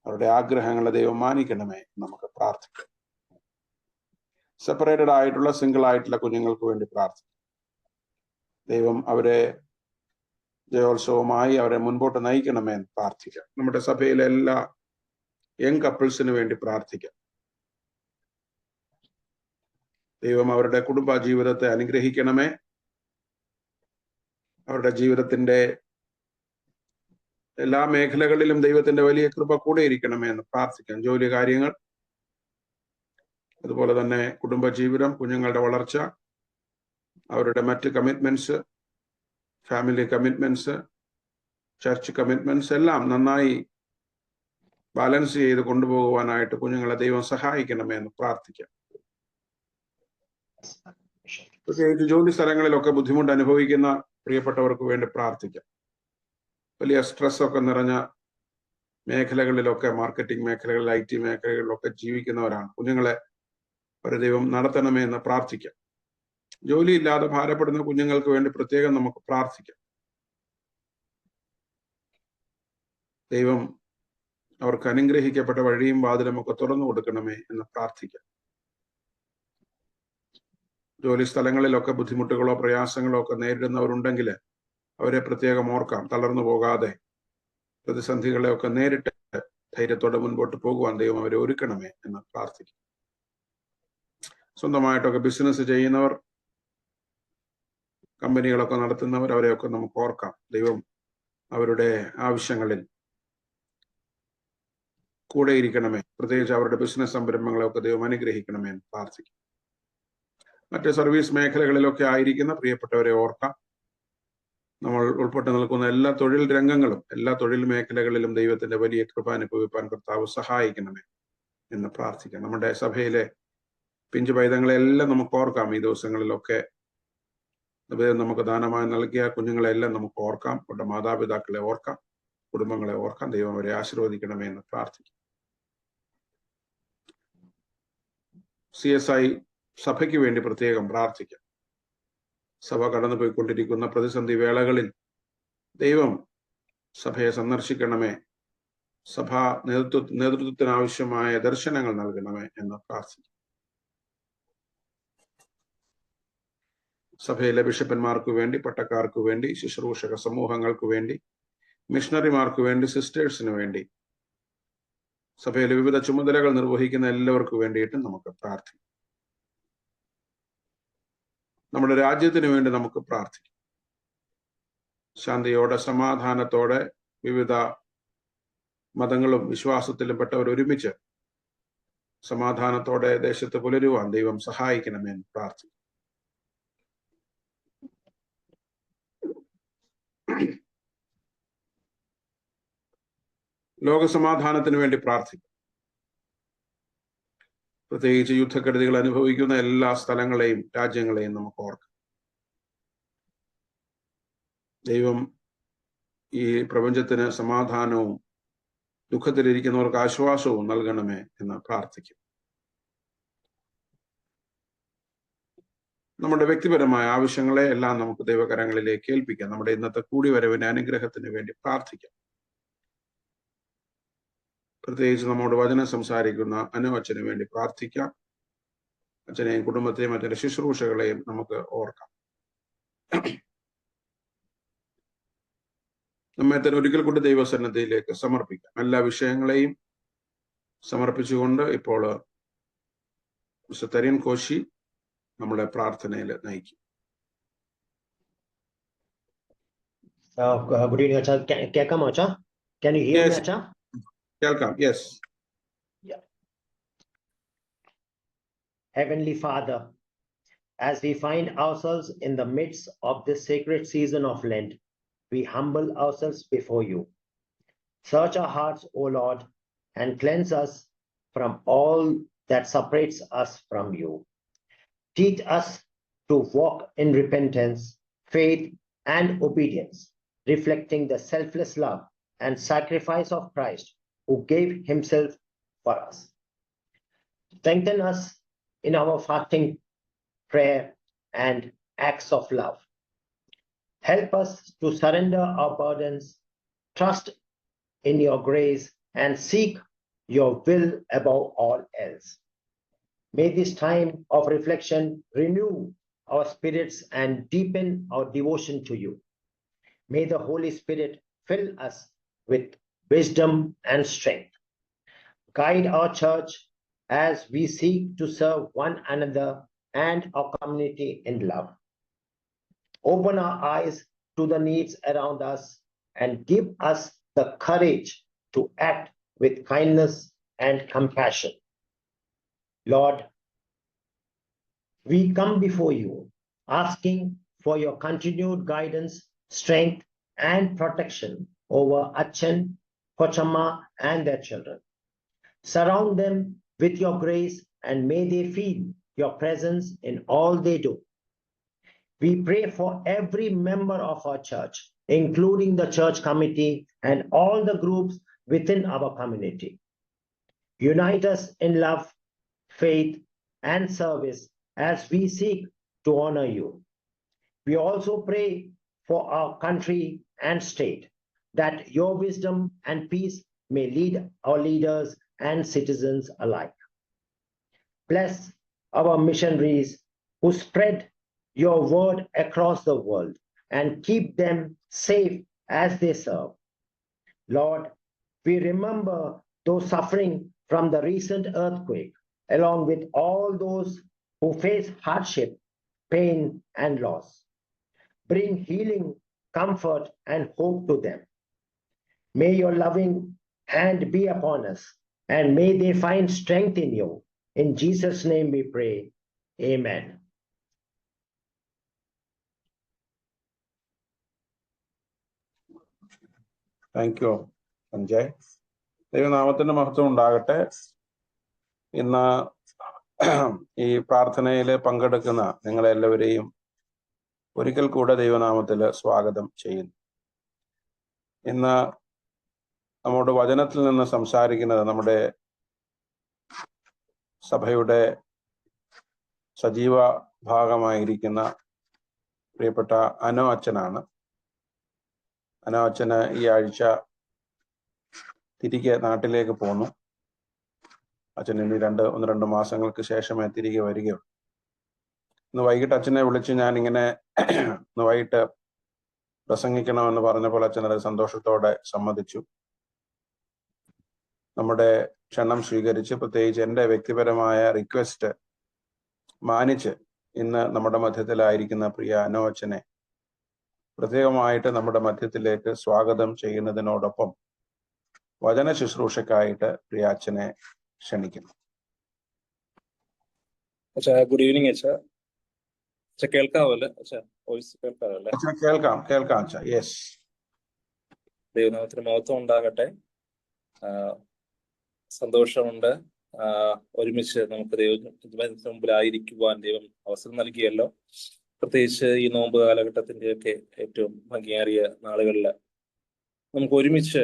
അവരുടെ ആഗ്രഹങ്ങളെ ദൈവം മാനിക്കണമേ നമുക്ക് പ്രാർത്ഥിക്കാം. സെപ്പറേറ്റഡ് ആയിട്ടുള്ള, സിംഗിൾ ആയിട്ടുള്ള കുഞ്ഞുങ്ങൾക്ക് വേണ്ടി പ്രാർത്ഥിക്കാം. ദൈവം അവരെ ജയോത്സവമായി അവരെ മുൻപോട്ട് നയിക്കണമേ എന്ന് പ്രാർത്ഥിക്കാം. നമ്മുടെ സഭയിലെ എല്ലാ യങ് കപ്പിൾസിന് വേണ്ടി പ്രാർത്ഥിക്കാം. ദൈവം അവരുടെ കുടുംബ ജീവിതത്തെ അനുഗ്രഹിക്കണമേ. അവരുടെ ജീവിതത്തിന്റെ എല്ലാ മേഖലകളിലും ദൈവത്തിന്റെ വലിയ കൃപ കൂടെ ഇരിക്കണമേ എന്ന് പ്രാർത്ഥിക്കാം. ജോലി കാര്യങ്ങൾ, അതുപോലെ തന്നെ കുടുംബജീവിതം, കുഞ്ഞുങ്ങളുടെ വളർച്ച, അവരുടെ മറ്റ് commitments, family commitments, church commitments എല്ലാം നന്നായി ബാലൻസ് ചെയ്ത് കൊണ്ടുപോകുവാനായിട്ട് കുഞ്ഞുങ്ങളെ ദൈവം സഹായിക്കണമേ എന്ന് പ്രാർത്ഥിക്കാം. പ്രത്യേകിച്ച് ജോലി സ്ഥലങ്ങളിലൊക്കെ ബുദ്ധിമുട്ട് അനുഭവിക്കുന്ന പ്രിയപ്പെട്ടവർക്ക് വേണ്ടി പ്രാർത്ഥിക്കാം. വലിയ സ്ട്രെസ് ഒക്കെ നിറഞ്ഞ മേഖലകളിലൊക്കെ, മാർക്കറ്റിംഗ് മേഖലകളിൽ, IT മേഖലകളിലൊക്കെ ജീവിക്കുന്നവരാണ്. കുഞ്ഞുങ്ങളെ ഒരു ദൈവം നടത്തണമേ എന്ന് പ്രാർത്ഥിക്കാം. ജോലിയില്ലാതെ ഭാരപ്പെടുന്ന കുഞ്ഞുങ്ങൾക്ക് വേണ്ടി പ്രത്യേകം നമുക്ക് പ്രാർത്ഥിക്കാം. ദൈവം അവർക്ക് അനുഗ്രഹിക്കപ്പെട്ട വഴിയും വാതിലും ഒക്കെ തുറന്നു കൊടുക്കണമേ എന്ന് പ്രാർത്ഥിക്കാം. ജോലി സ്ഥലങ്ങളിലൊക്കെ ബുദ്ധിമുട്ടുകളോ പ്രയാസങ്ങളോ ഒക്കെ നേരിടുന്നവരുണ്ടെങ്കിൽ അവരെ പ്രത്യേകം ഓർക്കാം. തളർന്നു പോകാതെ പ്രതിസന്ധികളെ ഒക്കെ നേരിട്ട് ധൈര്യത്തോടെ മുൻപോട്ട് പോകുവാൻ ദൈവം അവരെ ഒരുക്കണമേ എന്ന് പ്രാർത്ഥിക്കും. സ്വന്തമായിട്ടൊക്കെ ബിസിനസ് ചെയ്യുന്നവർ, കമ്പനികളൊക്കെ നടത്തുന്നവർ, അവരെയൊക്കെ നമുക്ക് ഓർക്കാം. ദൈവം അവരുടെ ആവശ്യങ്ങളിൽ കൂടെ ഇരിക്കണമേ. പ്രത്യേകിച്ച് അവരുടെ ബിസിനസ് സംരംഭങ്ങളെയൊക്കെ ദൈവം അനുഗ്രഹിക്കണമേ എന്ന് പ്രാർത്ഥിക്കും. മറ്റ് സർവീസ് മേഖലകളിലൊക്കെ ആയിരിക്കുന്ന പ്രിയപ്പെട്ടവരെ ഓർക്കാം. നമ്മൾ ഉൾപ്പെട്ട് നിൽക്കുന്ന എല്ലാ തൊഴിൽ രംഗങ്ങളും, എല്ലാ തൊഴിൽ മേഖലകളിലും ദൈവത്തിന്റെ വലിയ കൃപ അനുഭവിപ്പാൻ കർത്താവ് സഹായിക്കണമേ എന്ന് പ്രാർത്ഥിക്കാം. നമ്മുടെ സഭയിലെ പിഞ്ചു പൈതങ്ങളെല്ലാം നമുക്ക് ഓർക്കാം. ഈ ദിവസങ്ങളിലൊക്കെ നമുക്ക് ദാനമായി നൽകിയ കുഞ്ഞുങ്ങളെല്ലാം നമുക്ക് ഓർക്കാം. അവരുടെ മാതാപിതാക്കളെ ഓർക്കാം, കുടുംബങ്ങളെ ഓർക്കാം. ദൈവം അവരെ ആശീർവദിക്കണമേ എന്ന് പ്രാർത്ഥിക്കാം. CSI സഭയ്ക്ക് വേണ്ടി പ്രത്യേകം പ്രാർത്ഥിക്കാം. സഭ കടന്നുപോയിക്കൊണ്ടിരിക്കുന്ന പ്രതിസന്ധി വേളകളിൽ ദൈവം സഭയെ സന്ദർശിക്കണമേ, സഭാ നേതൃത്വത്തിന് ആവശ്യമായ ദർശനങ്ങൾ നൽകണമേ എന്ന് പ്രാർത്ഥിക്കും. സഭയിലെ ബിഷപ്പന്മാർക്ക് വേണ്ടി, പട്ടക്കാർക്ക് വേണ്ടി, ശുശ്രൂഷക സമൂഹങ്ങൾക്ക് വേണ്ടി, മിഷണറിമാർക്ക് വേണ്ടി, സിസ്റ്റേഴ്സിന് വേണ്ടി, സഭയിലെ വിവിധ ചുമതലകൾ നിർവഹിക്കുന്ന എല്ലാവർക്കും വേണ്ടിയിട്ടും നമുക്ക് പ്രാർത്ഥിക്കാം. നമ്മുടെ രാജ്യത്തിന് വേണ്ടി നമുക്ക് പ്രാർത്ഥിക്കാം. ശാന്തിയോടെ, സമാധാനത്തോടെ, വിവിധ മതങ്ങളും വിശ്വാസത്തിലും പെട്ടവർ ഒരുമിച്ച് സമാധാനത്തോടെ ദേശത്ത് പുലരുവാൻ ദൈവം സഹായിക്കണമെന്ന് പ്രാർത്ഥിക്കും. ലോകസമാധാനത്തിന് വേണ്ടി പ്രാർത്ഥിക്കും. പ്രത്യേകിച്ച് യുദ്ധക്കെടുതികൾ അനുഭവിക്കുന്ന എല്ലാ സ്ഥലങ്ങളെയും രാജ്യങ്ങളെയും നമുക്ക് ഓർക്കാം. ദൈവം ഈ പ്രപഞ്ചത്തിന് സമാധാനവും ദുഃഖത്തിലിരിക്കുന്നവർക്ക് ആശ്വാസവും നൽകണമേ എന്ന് പ്രാർത്ഥിക്കും. നമ്മുടെ വ്യക്തിപരമായ ആവശ്യങ്ങളെ എല്ലാം നമുക്ക് ദൈവകരങ്ങളിലേക്ക് ഏൽപ്പിക്കാം. നമ്മുടെ ഇന്നത്തെ കൂടിവരവിന്റെ അനുഗ്രഹത്തിന് വേണ്ടി പ്രാർത്ഥിക്കാം. പ്രത്യേകിച്ച് നമ്മോട് വചനം സംസാരിക്കുന്ന അച്ഛന് വേണ്ടി പ്രാർത്ഥിക്കാം. അച്ഛനെയും കുടുംബത്തെയും അച്ഛന്റെ ശുശ്രൂഷകളെയും നമുക്ക് ഓർക്കാം. നമ്മെ തന്നെ ഒരിക്കൽ കൂടി ദൈവസന്നിധിയിലേക്ക് സമർപ്പിക്കാം. എല്ലാ വിഷയങ്ങളെയും സമർപ്പിച്ചുകൊണ്ട് ഇപ്പോൾ മിസ്റ്റർ തരിൻ കോശി നമ്മളെ പ്രാർത്ഥനയിൽ നയിക്കും. Good evening, Acha. Can Acha? Can you hear me, Acha? Welcome. Yes. Yeah. Heavenly Father, as we find ourselves in the midst of this sacred season of Lent, we humble ourselves before you. Search our hearts, O Lord, and cleanse us from all that separates us from you. Teach us to walk in repentance, faith, and obedience, reflecting the selfless love and sacrifice of Christ, who gave himself for us. Strengthen us in our fasting, prayer, and acts of love. Help us to surrender our burdens, trust in your grace, and seek your will above all else. May this time of reflection renew our spirits and deepen our devotion to you. May the Holy Spirit fill us with wisdom and strength. Guide our church as we seek to serve one another and our community in love. Open our eyes to the needs around us and give us the courage to act with kindness and compassion. Lord, we come before you asking for your continued guidance, strength, and protection over Achan, Pochama, and their children. Surround them with your grace and may they feel your presence in all they do. We pray for every member of our church, including the church committee and all the groups within our community. Unite us in love, faith, and service as we seek to honor you. We also pray for our country and state, that your wisdom and peace may lead our leaders and citizens alike. Bless our missionaries who spread your word across the world and keep them safe as they serve. Lord, we remember those suffering from the recent earthquake, along with all those who face hardship, pain, and loss. Bring healing, comfort, and hope to them. May your loving hand be upon us, and may they find strength in you. In Jesus' name we pray. Amen. Thank you Sanjay. ദൈവനാമത്തിന്റെ മഹത്വം ഉണ്ടാകട്ടെ. ഇന്ന് ഈ പ്രാർത്ഥനയിൽ പങ്കെടുക്കുന്ന നിങ്ങളെല്ലാവരെയും ഒരിക്കൽ കൂടെ ദൈവനാമത്തിൽ സ്വാഗതം ചെയ്യുന്നു. ഇന്ന് നമ്മുടെ വചനത്തിൽ നിന്ന് സംസാരിക്കുന്നത് നമ്മുടെ സഭയുടെ സജീവ ഭാഗമായിരിക്കുന്ന പ്രിയപ്പെട്ട അനോ അച്ഛനാണ്. അനോ അച്ഛന് ഈ ആഴ്ച തിരികെ നാട്ടിലേക്ക് പോന്നു. അച്ഛൻ ഇനി ഒന്ന് രണ്ട് മാസങ്ങൾക്ക് ശേഷമേ തിരികെ വരികയുള്ളൂ. ഇന്ന് വൈകിട്ട് അച്ഛനെ വിളിച്ച് ഞാനിങ്ങനെ ഇന്ന് വൈകിട്ട് പ്രസംഗിക്കണമെന്ന് പറഞ്ഞപ്പോൾ അച്ഛൻ അത് സന്തോഷത്തോടെ സമ്മതിച്ചു. നമ്മുടെ ക്ഷണം സ്വീകരിച്ച്, പ്രത്യേകിച്ച് എൻ്റെ വ്യക്തിപരമായ റിക്വസ്റ്റ് മാനിച്ച് ഇന്ന് നമ്മുടെ മധ്യത്തിലായിരിക്കുന്ന പ്രിയ അനോ അച്ഛനെ പ്രത്യേകമായിട്ട് നമ്മുടെ മധ്യത്തിലേക്ക് സ്വാഗതം ചെയ്യുന്നതിനോടൊപ്പം വചന ശുശ്രൂഷക്കായിട്ട് പ്രിയ അച്ഛനെ ക്ഷണിക്കുന്നു. ഗുഡ് ഈവനിങ് അച്ഛാ. കേൾക്കാവല്ലേ അച്ഛാ? വോയിസ് കേൾക്കാവല്ലേ? കേൾക്കാം അച്ഛാ. യെസ്. ദൈവനാമത്തിന് മഹത്വം ഉണ്ടാകട്ടെ. സന്തോഷമുണ്ട്. ഒരുമിച്ച് നമുക്ക് ദൈവത്തിന് മുമ്പിലായിരിക്കുവാൻ ദൈവം അവസരം നൽകിയല്ലോ. പ്രത്യേകിച്ച് ഈ നോമ്പ് കാലഘട്ടത്തിൻ്റെയൊക്കെ ഏറ്റവും ഭംഗിയേറിയ നാളുകളിൽ നമുക്ക് ഒരുമിച്ച്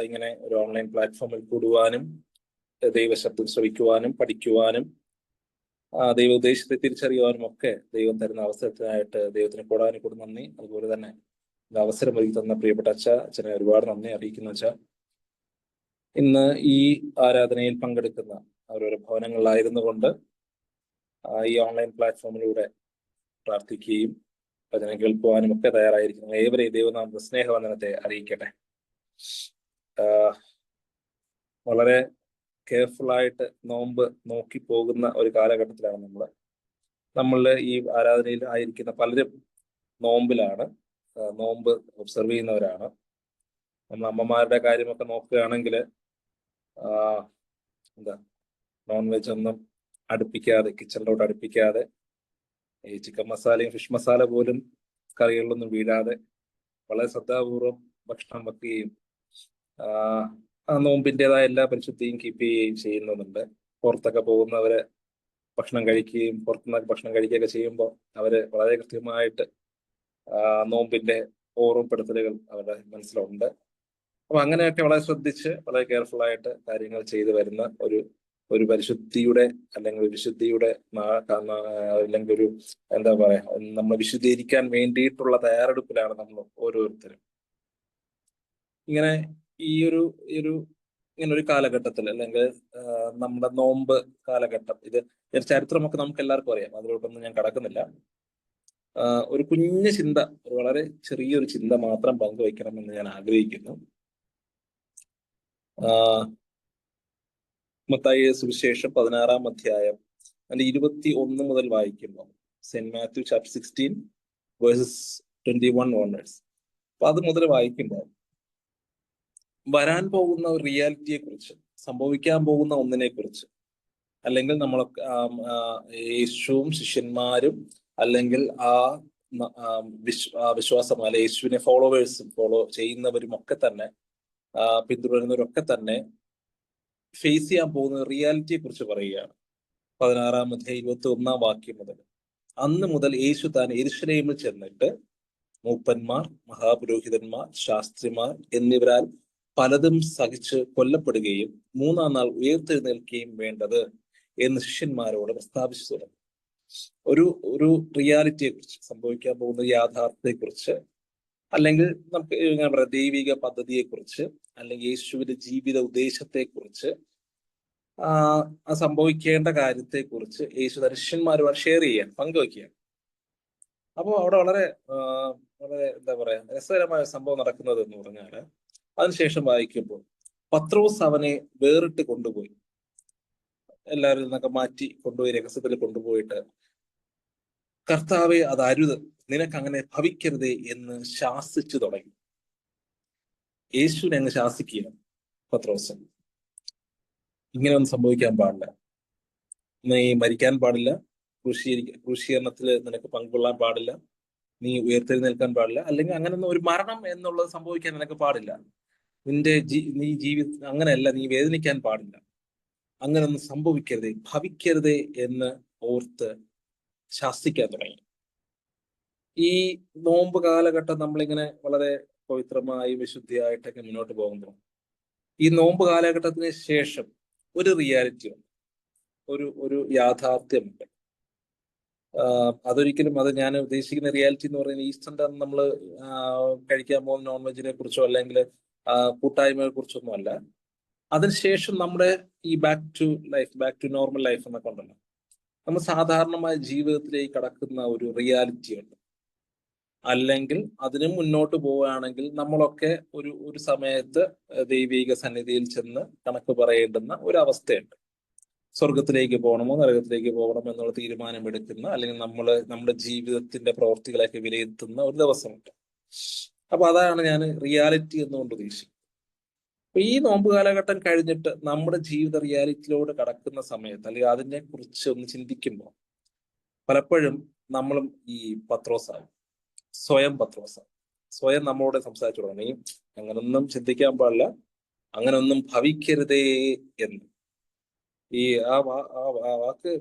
ഇങ്ങനെ ഒരു ഓൺലൈൻ പ്ലാറ്റ്ഫോമിൽ കൂടുവാനും ദൈവശബ്ദം ശ്രവിക്കുവാനും പഠിക്കുവാനും ദൈവ ഉദ്ദേശത്തെ തിരിച്ചറിയുവാനും ഒക്കെ ദൈവം തരുന്ന അവസരത്തിനായിട്ട് ദൈവത്തിന് കൂടാനും നന്ദി. അതുപോലെ തന്നെ അവസരം ഒരുക്കി തന്ന പ്രിയപ്പെട്ട അച്ഛനെ ഒരുപാട് നന്ദി അറിയിക്കുന്നു. അച്ഛാ, ഇന്ന് ഈ ആരാധനയിൽ പങ്കെടുക്കുന്ന അവരവരുടെ ഭവനങ്ങളിലായിരുന്നു കൊണ്ട് ഈ ഓൺലൈൻ പ്ലാറ്റ്ഫോമിലൂടെ പ്രാർത്ഥിക്കുകയും വചനം കേൾക്കുവാനും ഒക്കെ തയ്യാറായിരിക്കുന്നു ഏവരെയും ദൈവനാമ സ്നേഹവന്ദനത്തെ അറിയിക്കട്ടെ. വളരെ കെയർഫുള്ളായിട്ട് നോമ്പ് നോക്കി പോകുന്ന ഒരു കാലഘട്ടത്തിലാണ് നമ്മൾ ഈ ആരാധനയിൽ ആയിരിക്കുന്ന പലരും നോമ്പിലാണ്, നോമ്പ് ഒബ്സർവ് ചെയ്യുന്നവരാണ്. നമ്മൾ അമ്മമാരുടെ കാര്യമൊക്കെ നോക്കുകയാണെങ്കിൽ നോൺ വെജ് ഒന്നും അടുപ്പിക്കാതെ, കിച്ചണിലോട്ട് അടുപ്പിക്കാതെ, ഈ ചിക്കൻ മസാലയും ഫിഷ് മസാല പോലും കറികളിലൊന്നും വീഴാതെ വളരെ ശ്രദ്ധാപൂർവം ഭക്ഷണം വെക്കുകയും ആ നോമ്പിൻ്റെതായ എല്ലാ പരിശുദ്ധിയും കീപ്പ് ചെയ്യുകയും ചെയ്യുന്നുണ്ട്. പുറത്തൊക്കെ പോകുന്നവര് ഭക്ഷണം കഴിക്കുകയും പുറത്തുനിന്ന് ഭക്ഷണം കഴിക്കുകയൊക്കെ ചെയ്യുമ്പോൾ അവര് വളരെ കൃത്യമായിട്ട് നോമ്പിന്റെ ഓർമ്മപ്പെടുത്തലുകൾ അവരുടെ മനസ്സിലുണ്ട്. അപ്പൊ അങ്ങനെയൊക്കെ വളരെ ശ്രദ്ധിച്ച് വളരെ കെയർഫുൾ ആയിട്ട് കാര്യങ്ങൾ ചെയ്തു വരുന്ന ഒരു പരിശുദ്ധിയുടെ അല്ലെങ്കിൽ വിശുദ്ധിയുടെ അല്ലെങ്കിൽ ഒരു എന്താ പറയാ, നമ്മൾ വിശുദ്ധീകരിക്കാൻ വേണ്ടിയിട്ടുള്ള തയ്യാറെടുപ്പിലാണ് നമ്മൾ ഓരോരുത്തരും. ഇങ്ങനെ ഇങ്ങനെ ഒരു കാലഘട്ടത്തിൽ അല്ലെങ്കിൽ നമ്മുടെ നോമ്പ് കാലഘട്ടം, ഇത് ചരിത്രമൊക്കെ നമുക്ക് എല്ലാവർക്കും അറിയാം, അതിലോട്ടൊന്നും ഞാൻ കടക്കുന്നില്ല. ഒരു കുഞ്ഞു ചിന്ത, ഒരു വളരെ ചെറിയൊരു ചിന്ത മാത്രം പങ്കുവയ്ക്കണമെന്ന് ഞാൻ ആഗ്രഹിക്കുന്നു. മത്തായി സുവിശേഷം 16-ാം അധ്യായം അതിന്റെ 21 മുതൽ വായിക്കുമ്പോൾ, saint Matthew chapter 16 versus 21 onwards. അപ്പൊ അത് മുതൽ വായിക്കുമ്പോൾ വരാൻ പോകുന്ന ഒരു റിയാലിറ്റിയെ കുറിച്ച്, സംഭവിക്കാൻ പോകുന്ന ഒന്നിനെ കുറിച്ച്, അല്ലെങ്കിൽ നമ്മളൊക്കെ യേശുവും ശിഷ്യന്മാരും അല്ലെങ്കിൽ ആ വിശ്വാസം അല്ലെ യേശുവിനെ ഫോളോവേഴ്സും ഫോളോ ചെയ്യുന്നവരും ഒക്കെ തന്നെ പിന്തുടരുന്നവരൊക്കെ തന്നെ ഫേസ് ചെയ്യാൻ പോകുന്ന റിയാലിറ്റിയെ കുറിച്ച് പറയുകയാണ്. 16 അധ്യായം 21 വാക്യം മുതൽ. അന്ന് മുതൽ യേശു താൻ യെരൂശലേമിൽ ചെന്നിട്ട് മൂപ്പന്മാർ, മഹാപുരോഹിതന്മാർ, ശാസ്ത്രിമാർ എന്നിവരാൽ പലതും സഹിച്ച് കൊല്ലപ്പെടുകയും 3-ാം നാൾ ഉയർത്തെഴുന്നേൽക്കുകയും വേണ്ടത് എന്ന് ശിഷ്യന്മാരോട് പ്രസ്താവിച്ചു തുടങ്ങി. ഒരു റിയാലിറ്റിയെ കുറിച്ച്, സംഭവിക്കാൻ പോകുന്ന യാഥാർത്ഥ്യത്തെ കുറിച്ച്, അല്ലെങ്കിൽ നമുക്ക് ഇങ്ങനെ പറയാം ദൈവിക പദ്ധതിയെ കുറിച്ച്, അല്ലെങ്കിൽ യേശുവിന്റെ ജീവിത ഉദ്ദേശത്തെ കുറിച്ച്, സംഭവിക്കേണ്ട കാര്യത്തെ കുറിച്ച് യേശു ശിഷ്യന്മാരുമായി ഷെയർ ചെയ്യാൻ, പങ്കുവയ്ക്കുകയാണ്. അപ്പോൾ അവിടെ വളരെ എന്താ പറയാ രസകരമായ സംഭവം നടക്കുന്നത് എന്ന് പറഞ്ഞാല്, അതിനുശേഷം വായിക്കുമ്പോൾ പത്രോസ് അവനെ വേറിട്ട് കൊണ്ടുപോയി, എല്ലാവരിൽ നിന്നൊക്കെ മാറ്റി കൊണ്ടുപോയി രഹസ്യത്തിൽ കൊണ്ടുപോയിട്ട്, കർത്താവെ അത് അരുത്, നിനക്ക് അങ്ങനെ ഭവിക്കരുതേ എന്ന് ശാസിച്ചു തുടങ്ങി. യേശുവിനെ അങ്ങ് ശാസിക്കുകയാണ് പത്രോസ്. ഇങ്ങനെയൊന്നും സംഭവിക്കാൻ പാടില്ല, നീ മരിക്കാൻ പാടില്ല, ക്രൂശീകരണത്തിൽ നിനക്ക് പങ്കുകൊള്ളാൻ പാടില്ല, നീ ഉയർത്തെഴുന്നേൽക്കാൻ പാടില്ല, അല്ലെങ്കിൽ അങ്ങനൊന്നും ഒരു മരണം എന്നുള്ളത് സംഭവിക്കാൻ നിനക്ക് പാടില്ല, നീ അങ്ങനെയല്ല, നീ വേദനിക്കാൻ പാടില്ല, അങ്ങനൊന്നും സംഭവിക്കരുതേ, ഭവിക്കരുതേ എന്ന് ഓർത്ത് ശാസിക്കാൻ തുടങ്ങി. ഈ നോമ്പ് കാലഘട്ടം നമ്മളിങ്ങനെ വളരെ പവിത്രമായി വിശുദ്ധിയായിട്ടൊക്കെ മുന്നോട്ട് പോകുമ്പോൾ, ഈ നോമ്പ് കാലഘട്ടത്തിന് ശേഷം ഒരു റിയാലിറ്റി ഉണ്ട്, ഒരു യാഥാർത്ഥ്യമുണ്ട്. അതൊരിക്കലും അത് ഞാൻ ഉദ്ദേശിക്കുന്ന റിയാലിറ്റി എന്ന് പറയുന്നത് ഈസ്റ്ററിന്റെ നമ്മൾ കഴിക്കാൻ പോകുന്ന നോൺ വെജിനെ കുറിച്ചോ അല്ലെങ്കിൽ കൂട്ടായ്മയെ കുറിച്ചൊന്നും അല്ല. അതിനുശേഷം നമ്മുടെ ഈ ബാക്ക് ടു നോർമൽ ലൈഫ് എന്നൊക്കെ ഉണ്ടല്ലോ, നമ്മൾ സാധാരണമായ ജീവിതത്തിലേക്ക് കടക്കുന്ന ഒരു റിയാലിറ്റി ഉണ്ട്. അല്ലെങ്കിൽ അതിന് മുന്നോട്ട് പോവുകയാണെങ്കിൽ നമ്മളൊക്കെ ഒരു സമയത്ത് ദൈവിക സന്നിധിയിൽ ചെന്ന് കണക്ക് പറയേണ്ടുന്ന ഒരു അവസ്ഥയുണ്ട്. സ്വർഗത്തിലേക്ക് പോകണമോ നരകത്തിലേക്ക് പോകണമോ എന്നുള്ള തീരുമാനമെടുക്കുന്ന, അല്ലെങ്കിൽ നമ്മുടെ ജീവിതത്തിന്റെ പ്രവർത്തികളൊക്കെ വിലയിരുത്തുന്ന ഒരു ദിവസമുണ്ട്. അപ്പൊ അതാണ് ഞാൻ റിയാലിറ്റി എന്നുകൊണ്ട് ഉദ്ദേശിക്കുന്നത്. അപ്പൊ ഈ നോമ്പ് കാലഘട്ടം കഴിഞ്ഞിട്ട് നമ്മുടെ ജീവിത റിയാലിറ്റിയിലൂടെ കടക്കുന്ന സമയത്ത്, അല്ലെങ്കിൽ അതിനെ കുറിച്ച് ഒന്ന് ചിന്തിക്കുമ്പോൾ, പലപ്പോഴും നമ്മളും ഈ പത്രോസാകും, സ്വയം നമ്മളോട് സംസാരിച്ചു തുടങ്ങി, അങ്ങനൊന്നും ചിന്തിക്കാൻ പാടില്ല, അങ്ങനൊന്നും ഭവിക്കരുതേ എന്ന്. ഈ ആ വാക്ക്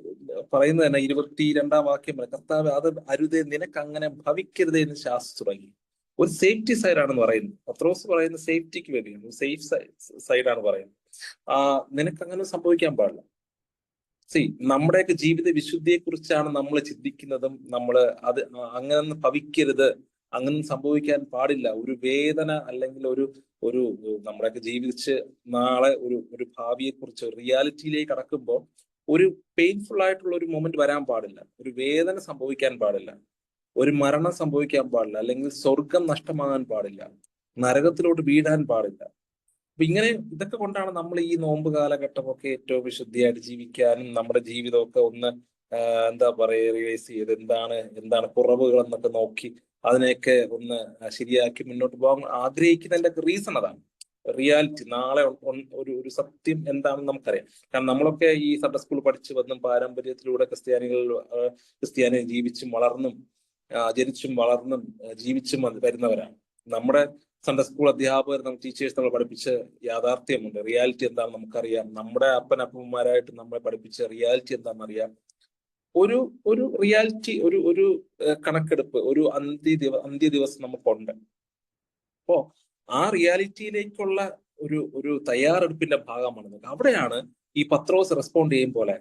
പറയുന്നത് തന്നെ 22-ാം വാക്യം, കർത്താവ് അത് അരുതേ, നിനക്ക് അങ്ങനെ ഭവിക്കരുതേ എന്ന് ശാസിച്ചു തുടങ്ങി. ഒരു സേഫ്റ്റി സൈഡാണെന്ന് പറയുന്നത്. പത്രോസ് പറയുന്നത് സേഫ്റ്റിക്ക് വേണ്ടിയാണ്, സേഫ് സൈഡാണ് പറയുന്നത്. നിനക്ക് അങ്ങനെ സംഭവിക്കാൻ പാടില്ല. നമ്മുടെയൊക്കെ ജീവിത വിശുദ്ധിയെ കുറിച്ചാണ് നമ്മൾ ചിന്തിക്കുന്നതും, അത് അങ്ങനെ ഭവിക്കരുത്, അങ്ങനെ സംഭവിക്കാൻ പാടില്ല, ഒരു വേദന അല്ലെങ്കിൽ ഒരു നമ്മളൊക്കെ ജീവിച്ച് നാളെ ഒരു ഭാവിയെ കുറിച്ച് റിയാലിറ്റിയിലേക്ക് കടക്കുമ്പോൾ ഒരു പെയിൻഫുൾ ആയിട്ടുള്ള ഒരു മൊമെന്റ് വരാൻ പാടില്ല, ഒരു വേദന സംഭവിക്കാൻ പാടില്ല, ഒരു മരണം സംഭവിക്കാൻ പാടില്ല, അല്ലെങ്കിൽ സ്വർഗം നഷ്ടമാകാൻ പാടില്ല, നരകത്തിലോട്ട് വീഴാൻ പാടില്ല. അപ്പൊ ഇതൊക്കെ കൊണ്ടാണ് നമ്മൾ ഈ നോമ്പ് കാലഘട്ടമൊക്കെ ഏറ്റവും വിശുദ്ധിയായിട്ട് ജീവിക്കാനും നമ്മുടെ ജീവിതമൊക്കെ ഒന്ന് എന്താ പറയുക റിവൈസ് ചെയ്ത് എന്താണ് കുറവുകൾ എന്നൊക്കെ നോക്കി അതിനെയൊക്കെ ഒന്ന് ശരിയാക്കി മുന്നോട്ട് പോകാൻ ആഗ്രഹിക്കുന്നതിന്റെ റീസൺ അതാണ്. റിയാലിറ്റി, നാളെ ഒരു സത്യം എന്താണെന്ന് നമുക്കറിയാം. കാരണം നമ്മളൊക്കെ ഈ സൺഡേ സ്കൂൾ പഠിച്ചു വന്നും പാരമ്പര്യത്തിലൂടെ ക്രിസ്ത്യാനി ജീവിച്ചും വളർന്നും ജനിച്ചും വളർന്നും ജീവിച്ചും വരുന്നവരാണ്. നമ്മുടെ സൺഡേ സ്കൂൾ അധ്യാപകർ, ടീച്ചേഴ്സ് നമ്മൾ പഠിപ്പിച്ച യാഥാർത്ഥ്യമുണ്ട്, റിയാലിറ്റി എന്താണെന്ന് നമുക്കറിയാം. നമ്മുടെ അപ്പനപ്പന്മാരായിട്ട് നമ്മളെ പഠിപ്പിച്ച റിയാലിറ്റി എന്താണെന്ന് അറിയാം. ഒരു റിയാലിറ്റി, ഒരു കണക്കെടുപ്പ്, ഒരു അന്ത്യ ദിവസം നമുക്കുണ്ട്. അപ്പോ ആ റിയാലിറ്റിയിലേക്കുള്ള ഒരു തയ്യാറെടുപ്പിന്റെ ഭാഗമാണ്. അവിടെയാണ് ഈ പത്രോസ് റെസ്പോണ്ട് ചെയ്യും പോലെ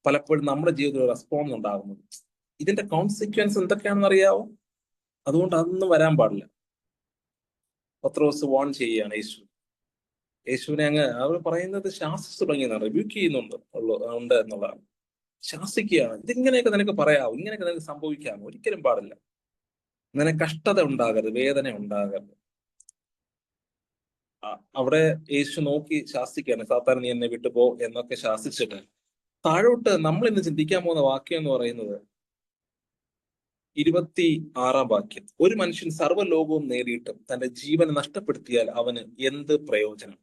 പലപ്പോഴും നമ്മുടെ ജീവിതത്തിൽ റെസ്പോണ്ട് ഉണ്ടാകുന്നത്. ഇതിന്റെ കോൺസിക്വൻസ് എന്തൊക്കെയാണെന്ന് അറിയാവോ? അതുകൊണ്ട് അതൊന്നും വരാൻ പാടില്ല. പത്രോസ് വാൺ ചെയ്യുകയാണ് യേശുവിനെ അവർ പറയുന്നത് ശാസിച്ചു തുടങ്ങിയെന്നാണ്, റിബ്യൂക്ക് ചെയ്യുന്നുണ്ട് എന്നുള്ളതാണ്. ശാസിക്കുകയാണ്, ഇതിങ്ങനെയൊക്കെ നിനക്ക് പറയാമോ, ഇങ്ങനെയൊക്കെ നിനക്ക് സംഭവിക്കാമോ, ഒരിക്കലും പാടില്ല, നിനക്ക് കഷ്ടത ഉണ്ടാകരുത്, വേദന ഉണ്ടാകരുത്. അവിടെ യേശു നോക്കി ശാസിക്കുകയാണ്, സാത്താൻ നീ എന്നെ വിട്ടുപോ എന്നൊക്കെ ശാസിച്ചിട്ട് താഴോട്ട് നമ്മൾ ഇന്ന് ചിന്തിക്കാൻ പോകുന്ന വാക്യം എന്ന് പറയുന്നത്, 26 ഒരു മനുഷ്യൻ സർവ്വലോകവും നേടിയിട്ടും തന്റെ ജീവനെ നഷ്ടപ്പെടുത്തിയാൽ അവന് എന്ത് പ്രയോജനം?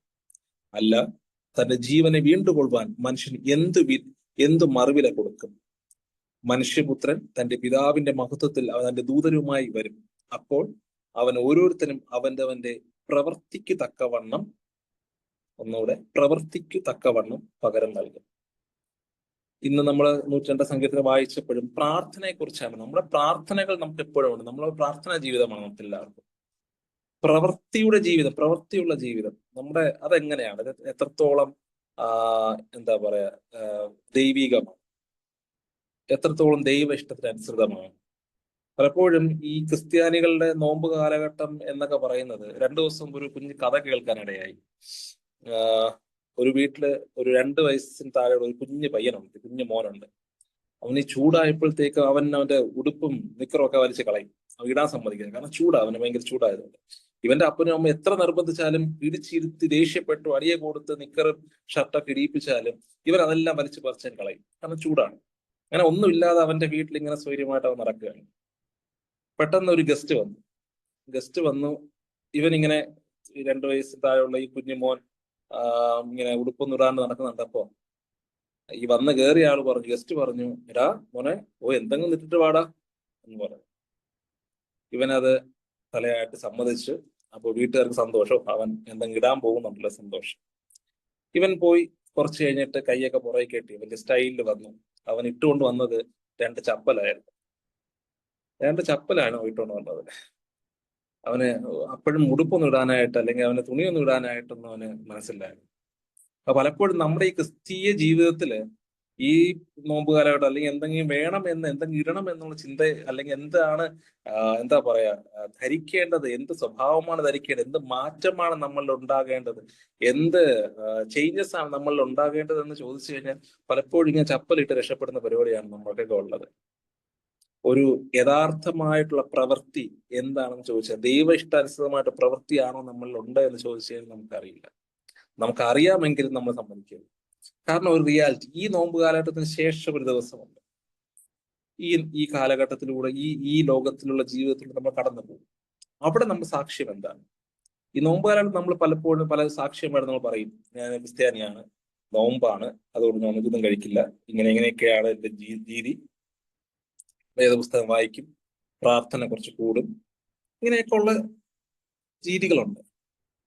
അല്ല, തന്റെ ജീവനെ വീണ്ടുകൊള്ളുവാൻ മനുഷ്യൻ എന്തു മറുവില കൊടുക്കും? മനുഷ്യപുത്രൻ തന്റെ പിതാവിന്റെ മഹത്വത്തിൽ അവന്റെ ദൂതരുമായി വരും. അപ്പോൾ അവൻ ഓരോരുത്തരും അവന്റെ പ്രവൃത്തിക്ക് തക്കവണ്ണം, ഒന്നുകൂടെ, പ്രവൃത്തിക്ക് തക്കവണ്ണം പകരം നൽകും. ഇന്ന് നമ്മൾ 102 സംഗീതത്തിൽ വായിച്ചപ്പോഴും പ്രാർത്ഥനയെ കുറിച്ചാണ്. നമ്മുടെ പ്രാർത്ഥനകൾ നമുക്ക് എപ്പോഴും ഉണ്ട്. നമ്മളെ പ്രാർത്ഥനാ ജീവിതമാണ് നമുക്ക് എല്ലാവർക്കും. പ്രവൃത്തിയുടെ ജീവിതം, പ്രവൃത്തിയുള്ള ജീവിതം നമ്മുടെ അതെങ്ങനെയാണ്? അത് എത്രത്തോളം എന്താ പറയാ ദൈവികമാണ്, എത്രത്തോളം ദൈവ ഇഷ്ടത്തിന് അനുസൃതമാണ്? പലപ്പോഴും ഈ ക്രിസ്ത്യാനികളുടെ നോമ്പ് കാലഘട്ടം എന്നൊക്കെ പറയുന്നത്, 2 ദിവസം ഒരു കുഞ്ഞു കഥ കേൾക്കാനിടയായി. ഒരു വീട്ടില് ഒരു 2 വയസ്സിന് താഴെയുള്ള ഒരു കുഞ്ഞു പയ്യനുണ്ട്, കുഞ്ഞു മോനുണ്ട്. അവന് ചൂടായപ്പോഴത്തേക്ക് അവന്റെ ഉടുപ്പും നിക്കറും ഒക്കെ വലിച്ച് കളയും. അവൻ ഇടാൻ സമ്മതിക്കുന്നത്, കാരണം അവന് ഭയങ്കര ചൂടായതുകൊണ്ട്. ഇവന്റെ അപ്പനും അമ്മ എത്ര നിർബന്ധിച്ചാലും, ഇടിച്ചിരുത്തി ദേഷ്യപ്പെട്ടു അടിയെ കൊടുത്ത് നിക്കറും ഷർട്ടൊക്കെ ഇടിയിപ്പിച്ചാലും ഇവൻ അതെല്ലാം വലിച്ചു പറിച്ചാൻ കളയും, കാരണം ചൂടാണ്. അങ്ങനെ ഒന്നുമില്ലാതെ അവന്റെ വീട്ടിൽ ഇങ്ങനെ സ്വൈര്യമായിട്ട് അവൻ നടക്കുകയാണ്. പെട്ടെന്ന് ഒരു ഗസ്റ്റ് വന്നു. ഇവൻ ഇങ്ങനെ 2 വയസ്സിൽ താഴെയുള്ള ഈ കുഞ്ഞു മോൻ ഇങ്ങനെ ഉടുപ്പൊന്നും ഇടാണ്ട് നടക്കുന്നുണ്ടപ്പോ ഈ വന്ന് കയറിയ ആള് പറഞ്ഞു, ഗസ്റ്റ് പറഞ്ഞു, എടാ മോനെ, എന്തെങ്കിലും ഇട്ടിട്ട് വാടാ എന്ന് പറഞ്ഞു. ഇവനത് തലയായിട്ട് സമ്മതിച്ചു. അപ്പൊ വീട്ടുകാർക്ക് സന്തോഷം, അവൻ എന്തെങ്കിലും ഇടാൻ പോകുന്നുണ്ടല്ലോ സന്തോഷം. ഇവൻ പോയി കുറച്ച് കഴിഞ്ഞിട്ട് കൈയൊക്കെ പുറകെ കെട്ടി ഇവന്റെ സ്റ്റൈലിൽ വന്നു. അവൻ ഇട്ടുകൊണ്ട് വന്നത് 2 ചപ്പലായിരുന്നു. 2 ചപ്പലാണ് ഇട്ടുകൊണ്ട് വന്നത്. അവന് അപ്പോഴും ഉടുപ്പൊന്നും ഇടാനായിട്ട്, അല്ലെങ്കിൽ അവന് തുണിയൊന്നും ഇടാനായിട്ടൊന്നും അവന് മനസ്സിലായിരുന്നു. അപ്പൊ പലപ്പോഴും നമ്മുടെ ഈ ക്രിസ്തീയ ജീവിതത്തില് ഈ നോമ്പ് കാലഘട്ടം, അല്ലെങ്കിൽ എന്തെങ്കിലും എന്തെങ്കിലും ഇടണം എന്നുള്ള ചിന്ത, അല്ലെങ്കിൽ എന്താണ് എന്താ പറയാ ധരിക്കേണ്ടത്, എന്ത് സ്വഭാവമാണ് ധരിക്കേണ്ടത്, എന്ത് മാറ്റമാണ് നമ്മളിൽ ഉണ്ടാകേണ്ടത്, എന്ത് ചേഞ്ചസ് ആണ് നമ്മളിൽ ഉണ്ടാകേണ്ടത് എന്ന് ചോദിച്ചു കഴിഞ്ഞാൽ പലപ്പോഴും ഇങ്ങനെ ചപ്പലിട്ട് രക്ഷപ്പെടുന്ന പരിപാടിയാണ് നമ്മൾക്കൊക്കെ ഉള്ളത്. ഒരു യഥാർത്ഥമായിട്ടുള്ള പ്രവൃത്തി എന്താണെന്ന് ചോദിച്ചാൽ, ദൈവ ഇഷ്ടാനുസൃതമായിട്ട് പ്രവൃത്തിയാണോ നമ്മളിൽ ഉണ്ട് എന്ന് ചോദിച്ചു കഴിഞ്ഞാൽ നമുക്കറിയില്ല. നമുക്കറിയാമെങ്കിലും നമ്മൾ സമ്മതിക്കരുത്. കാരണം ഒരു റിയാലിറ്റി, ഈ നോമ്പ് കാലഘട്ടത്തിന് ശേഷം ഒരു ദിവസമുണ്ട്. ഈ കാലഘട്ടത്തിലൂടെ ഈ ലോകത്തിലുള്ള ജീവിതത്തിലൂടെ നമ്മൾ കടന്നു പോകും. അവിടെ നമ്മുടെ സാക്ഷ്യം എന്താണ്? ഈ നോമ്പ് കാലഘട്ടം നമ്മൾ പലപ്പോഴും പല സാക്ഷ്യമായിട്ട് നമ്മൾ പറയും, ഞാൻ ക്രിസ്ത്യാനിയാണ്, നോമ്പാണ്, അതുകൊണ്ട് ഞാൻ ഇതൊന്നും കഴിക്കില്ല, ഇങ്ങനെയൊക്കെയാണ് എന്റെ രീതി, വേദപുസ്തകം വായിക്കും, പ്രാർത്ഥന കുറച്ച് കൂടും, ഇങ്ങനെയൊക്കെ ഉള്ള രീതികളുണ്ട്.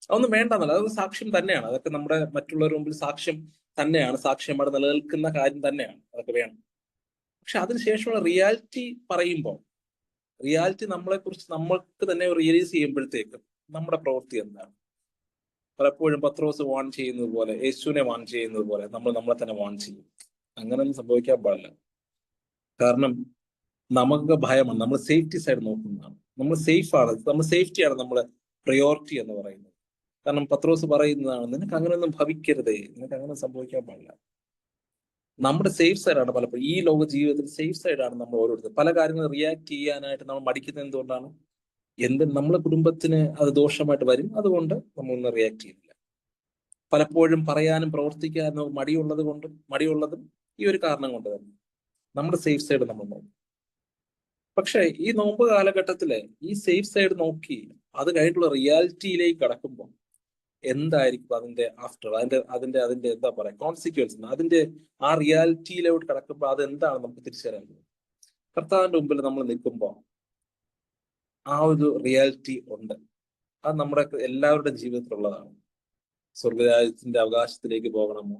അതൊന്നും വേണ്ടെന്നല്ല, അതൊരു സാക്ഷ്യം തന്നെയാണ്. അതൊക്കെ നമ്മുടെ മറ്റുള്ളവരുടെ മുമ്പിൽ സാക്ഷ്യം തന്നെയാണ്, സാക്ഷ്യമായിട്ട് നിലനിൽക്കുന്ന കാര്യം തന്നെയാണ്, അതൊക്കെ വേണം. പക്ഷെ അതിനുശേഷമുള്ള റിയാലിറ്റി പറയുമ്പോൾ, റിയാലിറ്റി നമ്മളെക്കുറിച്ച് നമ്മൾക്ക് തന്നെ റിയലൈസ് ചെയ്യുമ്പോഴത്തേക്കും നമ്മുടെ പ്രവൃത്തി എന്താണ്? പലപ്പോഴും പത്രോസ് വാൺ ചെയ്യുന്നത് പോലെ, യേശുവിനെ വാൺ ചെയ്യുന്നത് പോലെ നമ്മൾ നമ്മളെ തന്നെ വാൺ ചെയ്യും. അങ്ങനെയൊന്നും സംഭവിക്കാൻ പാടില്ല. കാരണം നമുക്ക് ഭയമാണ്, നമ്മൾ സേഫ്റ്റി സൈഡ് നോക്കുന്നതാണ്. നമ്മൾ സേഫാണ്, നമ്മൾ സേഫ്റ്റിയാണ് നമ്മളെ പ്രയോറിറ്റി എന്ന് പറയുന്നത്. കാരണം പത്രോസ് പറയുന്നതാണ്, നിനക്ക് അങ്ങനെയൊന്നും ഭവിക്കരുതേ, നിനക്ക് അങ്ങനെ സംഭവിക്കാൻ പാടില്ല. നമ്മുടെ സേഫ് സൈഡാണ് പലപ്പോഴും ഈ ലോക ജീവിതത്തിൽ സേഫ് സൈഡാണ് നമ്മൾ ഓരോരുത്തരും. പല കാര്യങ്ങൾ റിയാക്ട് ചെയ്യാനായിട്ട് നമ്മൾ മടിക്കുന്നത് എന്തുകൊണ്ടാണ്? നമ്മളെ കുടുംബത്തിന് അത് ദോഷമായിട്ട് വരും, അതുകൊണ്ട് നമ്മളൊന്നും റിയാക്ട് ചെയ്യുന്നില്ല. പലപ്പോഴും പറയാനും പ്രവർത്തിക്കാനും മടിയുള്ളതും ഈ ഒരു കാരണം കൊണ്ട് തന്നെ നമ്മുടെ സേഫ് സൈഡ് നമ്മൾ നോക്കും. പക്ഷെ ഈ നോമ്പ് കാലഘട്ടത്തില് ഈ സേഫ് സൈഡ് നോക്കി അത് കഴിഞ്ഞിട്ടുള്ള റിയാലിറ്റിയിലേക്ക് കടക്കുമ്പോൾ എന്തായിരിക്കും അതിന്റെ ആഫ്റ്റർ, അതിന്റെ എന്താ പറയാ കോൺസിക്വൻസ്, അതിന്റെ ആ റിയാലിറ്റിയിലോട്ട് കടക്കുമ്പോൾ അതെന്താണ് നമുക്ക് തിരിച്ചറിയാൻ പറ്റും. കർത്താവിന്റെ മുമ്പിൽ നമ്മൾ നിൽക്കുമ്പോൾ ആ ഒരു റിയാലിറ്റി ഉണ്ട്. അത് നമ്മുടെ എല്ലാവരുടെ ജീവിതത്തിലുള്ളതാണ്. സ്വർഗരാജ്യത്തിന്റെ അവകാശത്തിലേക്ക് പോകണമോ,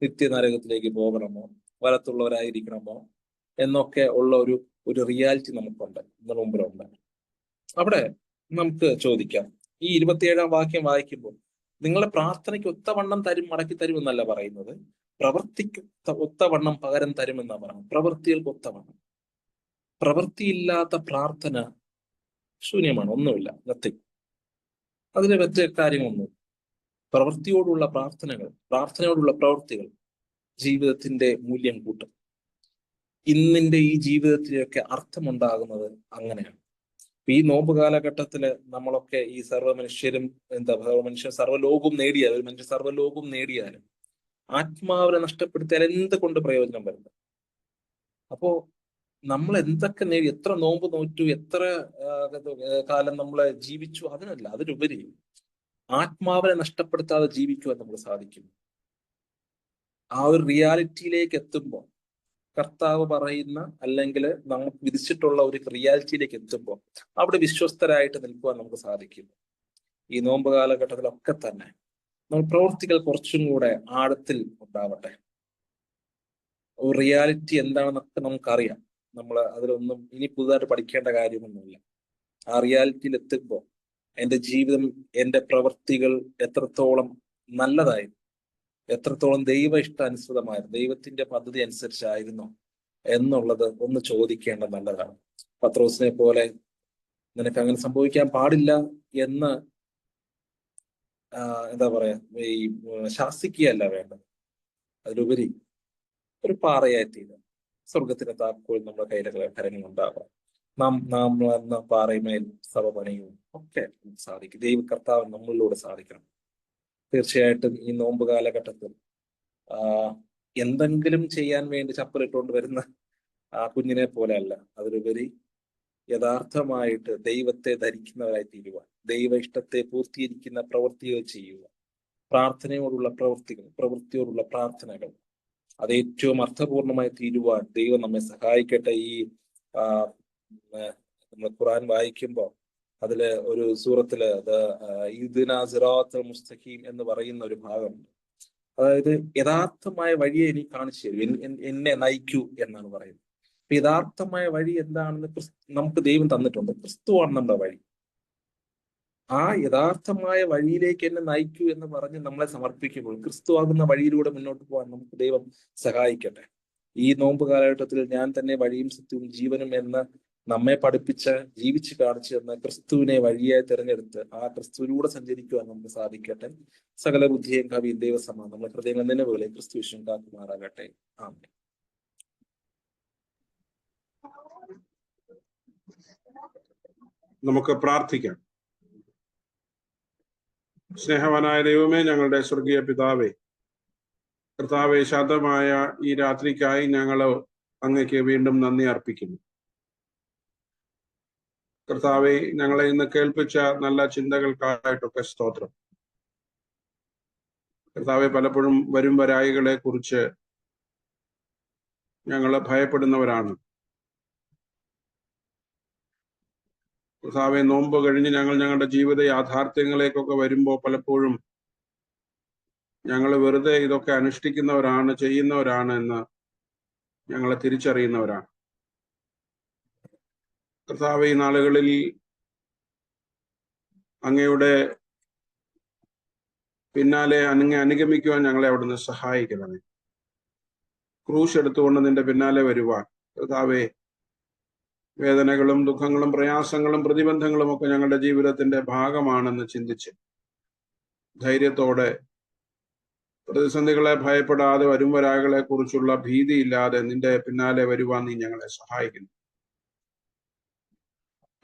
നിത്യനരകത്തിലേക്ക് പോകണമോ, വലത്തുള്ളവരായിരിക്കണമോ എന്നൊക്കെ ഉള്ള ഒരു റിയാലിറ്റി നമുക്കുണ്ട്, നമ്മുടെ മുമ്പിലുണ്ട്. അവിടെ നമുക്ക് ചോദിക്കാം, ഈ 27-ാം വാക്യം വായിക്കുമ്പോൾ നിങ്ങളെ പ്രാർത്ഥനയ്ക്ക് ഒത്തവണ്ണം മടക്കി തരുമെന്നല്ല പറയുന്നത്, പ്രവൃത്തിക്ക് ഒത്തവണ്ണം പകരം തരുമെന്നാണ് പറയുന്നത്. പ്രവൃത്തികൾക്ക് ഒത്തവണ്ണം. പ്രവൃത്തിയില്ലാത്ത പ്രാർത്ഥന ശൂന്യമാണ്, ഒന്നുമില്ല, നത്തിങ്. അതിന് മറ്റേ കാര്യങ്ങളൊന്നും. പ്രവൃത്തിയോടുള്ള പ്രാർത്ഥനയോടുള്ള പ്രവൃത്തികൾ ജീവിതത്തിന്റെ മൂല്യം കൂട്ടും. ഇന്നിന്റെ ഈ ജീവിതത്തിലൊക്കെ അർത്ഥമുണ്ടാകുന്നത് അങ്ങനെയാണ്. ഈ നോമ്പ് കാലഘട്ടത്തില് നമ്മളൊക്കെ ഈ സർവ്വമനുഷ്യരും സർവ്വലോകവും നേടിയാൽ, ഒരു മനുഷ്യൻ സർവ്വലോകവും നേടിയാലും ആത്മാവിനെ നഷ്ടപ്പെടുത്തിയാൽ എന്ത് കൊണ്ട് പ്രയോജനം വരുന്നത്? അപ്പോ നമ്മൾ എന്തൊക്കെ നേടി, എത്ര നോമ്പ് നോറ്റു, എത്ര കാലം നമ്മൾ ജീവിച്ചു, അതിനല്ല, അതിലുപരി ആത്മാവിനെ നഷ്ടപ്പെടുത്താതെ ജീവിക്കുവാൻ നമുക്ക് സാധിക്കും. ആ ഒരു റിയാലിറ്റിയിലേക്ക് എത്തുമ്പോൾ, കർത്താവ് പറയുന്ന അല്ലെങ്കിൽ നമുക്ക് വിധിച്ചിട്ടുള്ള ഒരു റിയാലിറ്റിയിലേക്ക് എത്തുമ്പോൾ അവിടെ വിശ്വസ്തരായിട്ട് നിൽക്കുവാൻ നമുക്ക് സാധിക്കും. ഈ നോമ്പ് കാലഘട്ടത്തിലൊക്കെ തന്നെ നമ്മൾ പ്രവൃത്തികൾ കുറച്ചും കൂടെ ആഴത്തിൽ ഉണ്ടാവട്ടെ. ഒരു റിയാലിറ്റി എന്താണെന്നൊക്കെ നമുക്കറിയാം. നമ്മൾ അതിലൊന്നും ഇനി പുതുതായിട്ട് പഠിക്കേണ്ട കാര്യമൊന്നുമില്ല. ആ റിയാലിറ്റിയിൽ എത്തുമ്പോൾ എൻ്റെ ജീവിതം, എൻ്റെ പ്രവൃത്തികൾ എത്രത്തോളം നല്ലതായിരുന്നു, എത്രത്തോളം ദൈവ ഇഷ്ടാനുസൃതമായിരുന്നു, ദൈവത്തിന്റെ പദ്ധതി അനുസരിച്ചായിരുന്നു എന്നുള്ളത് ഒന്ന് ചോദിക്കേണ്ടത് നല്ലതാണ്. പത്രോസിനെ പോലെ നിനക്ക് അങ്ങനെ സംഭവിക്കാൻ പാടില്ല എന്ന് എന്താ പറയാ, ഈ ശാസിക്കുകയല്ല വേണ്ടത്. അതിലുപരി ഒരു പാറയായി തീരുക. സ്വർഗത്തിന്റെ താക്കോൽ നമ്മുടെ കരങ്ങളിൽ ഉണ്ടാവാം. നാം എന്ന പാറയുമേൽ സഭ പണിയും ഒക്കെ സാധിക്കും. ദൈവ കർത്താവ് നമ്മളിലൂടെ സാധിക്കണം. തീർച്ചയായിട്ടും ഈ നോമ്പ് കാലഘട്ടത്തിൽ എന്തെങ്കിലും ചെയ്യാൻ വേണ്ടി ചപ്പലിട്ടുകൊണ്ട് വരുന്ന ആ കുഞ്ഞിനെ പോലെ അല്ല, അതിലുപരി യഥാർത്ഥമായിട്ട് ദൈവത്തെ ധരിക്കുന്നവരായി തീരുവാൻ, ദൈവ ഇഷ്ടത്തെ പൂർത്തീകരിക്കുന്ന പ്രവൃത്തികൾ ചെയ്യുക, പ്രാർത്ഥനയോടുള്ള പ്രവൃത്തിയോടുള്ള പ്രാർത്ഥനകൾ, അത് ഏറ്റവും അർത്ഥപൂർണമായി തീരുവാൻ ദൈവം നമ്മെ സഹായിക്കട്ടെ. ഈ നമ്മൾ ഖുർആൻ വായിക്കുമ്പോൾ അതില് ഒരു സൂറത്തില് ഈദിനാ സിറാത്തുൽ മുസ്തഖീം എന്ന് പറയുന്ന ഒരു ഭാഗമുണ്ട്. അതായത് യഥാർത്ഥമായ വഴിയെ എനിക്ക് കാണിച്ചു തരും, എന്നെ നയിക്കൂ എന്നാണ് പറയുന്നത്. അപ്പൊ യഥാർത്ഥമായ വഴി എന്താണെന്ന് നമുക്ക് ദൈവം തന്നിട്ടുണ്ട്. ക്രിസ്തുവാണ് നമ്മുടെ വഴി. ആ യഥാർത്ഥമായ വഴിയിലേക്ക് എന്നെ നയിക്കൂ എന്ന് പറഞ്ഞ് നമ്മളെ സമർപ്പിക്കുമ്പോൾ ക്രിസ്തു ആകുന്ന വഴിയിലൂടെ മുന്നോട്ട് പോകാൻ നമുക്ക് ദൈവം സഹായിക്കട്ടെ. ഈ നോമ്പ് കാലഘട്ടത്തിൽ ഞാൻ തന്നെ വഴിയും സത്യവും ജീവനും എന്ന് നമ്മെ പഠിപ്പിച്ച് ജീവിച്ച് കാണിച്ചു തന്ന ക്രിസ്തുവിനെ വഴിയായി തിരഞ്ഞെടുത്ത് ആ ക്രിസ്തുവിലൂടെ സഞ്ചരിക്കുവാൻ നമുക്ക് സാധിക്കട്ടെ. സകല ബുദ്ധിയും കവിയും ദൈവസമാ നമ്മളെ ഹൃദയങ്ങൾ നിലവുകളെ ക്രിസ്തു വിശ്വം കാക്കുമാറാകട്ടെ. ആമേൻ. നമുക്ക് പ്രാർത്ഥിക്കാം. സ്നേഹവാനായ ദൈവമേ, ഞങ്ങളുടെ സ്വർഗീയ പിതാവേ, കർത്താവെ, ശാന്തമായ ഈ രാത്രിക്കായി ഞങ്ങൾ അങ്ങയ്ക്ക് വീണ്ടും നന്ദി അർപ്പിക്കുന്നു. കർത്താവെ, ഞങ്ങളെ ഇന്ന് കേൾപ്പിച്ച നല്ല ചിന്തകൾക്കായിട്ടൊക്കെ സ്തോത്രം. കർത്താവെ, പലപ്പോഴും വരും വരായികളെ കുറിച്ച് ഞങ്ങൾ ഭയപ്പെടുന്നവരാണ്. കർത്താവെ, നോമ്പ് കഴിഞ്ഞ് ഞങ്ങൾ ഞങ്ങളുടെ ജീവിത യാഥാർത്ഥ്യങ്ങളിലേക്കൊക്കെ വരുമ്പോൾ പലപ്പോഴും ഞങ്ങൾ വെറുതെ ഇതൊക്കെ അനുഷ്ഠിക്കുന്നവരാണ്, ചെയ്യുന്നവരാണ് എന്ന് ഞങ്ങളെ തിരിച്ചറിയുന്നവരാണ്. കർത്താവെ, ഈ നാളുകളിൽ അങ്ങയുടെ പിന്നാലെ അനുഗമിക്കുവാൻ ഞങ്ങളെ അവിടുന്ന് സഹായിക്കണമേ. ക്രൂശ് എടുത്തുകൊണ്ട് നിന്റെ പിന്നാലെ വരുവാൻ കർത്താവെ, വേദനകളും ദുഃഖങ്ങളും പ്രയാസങ്ങളും പ്രതിബന്ധങ്ങളും ഒക്കെ ഞങ്ങളുടെ ജീവിതത്തിന്റെ ഭാഗമാണെന്ന് ചിന്തിച്ച് ധൈര്യത്തോടെ, പ്രതിസന്ധികളെ ഭയപ്പെടാതെ, വരുംവരാകളെ കുറിച്ചുള്ള ഭീതിയില്ലാതെ നിന്റെ പിന്നാലെ വരുവാൻ നീ ഞങ്ങളെ സഹായിക്കുന്നു.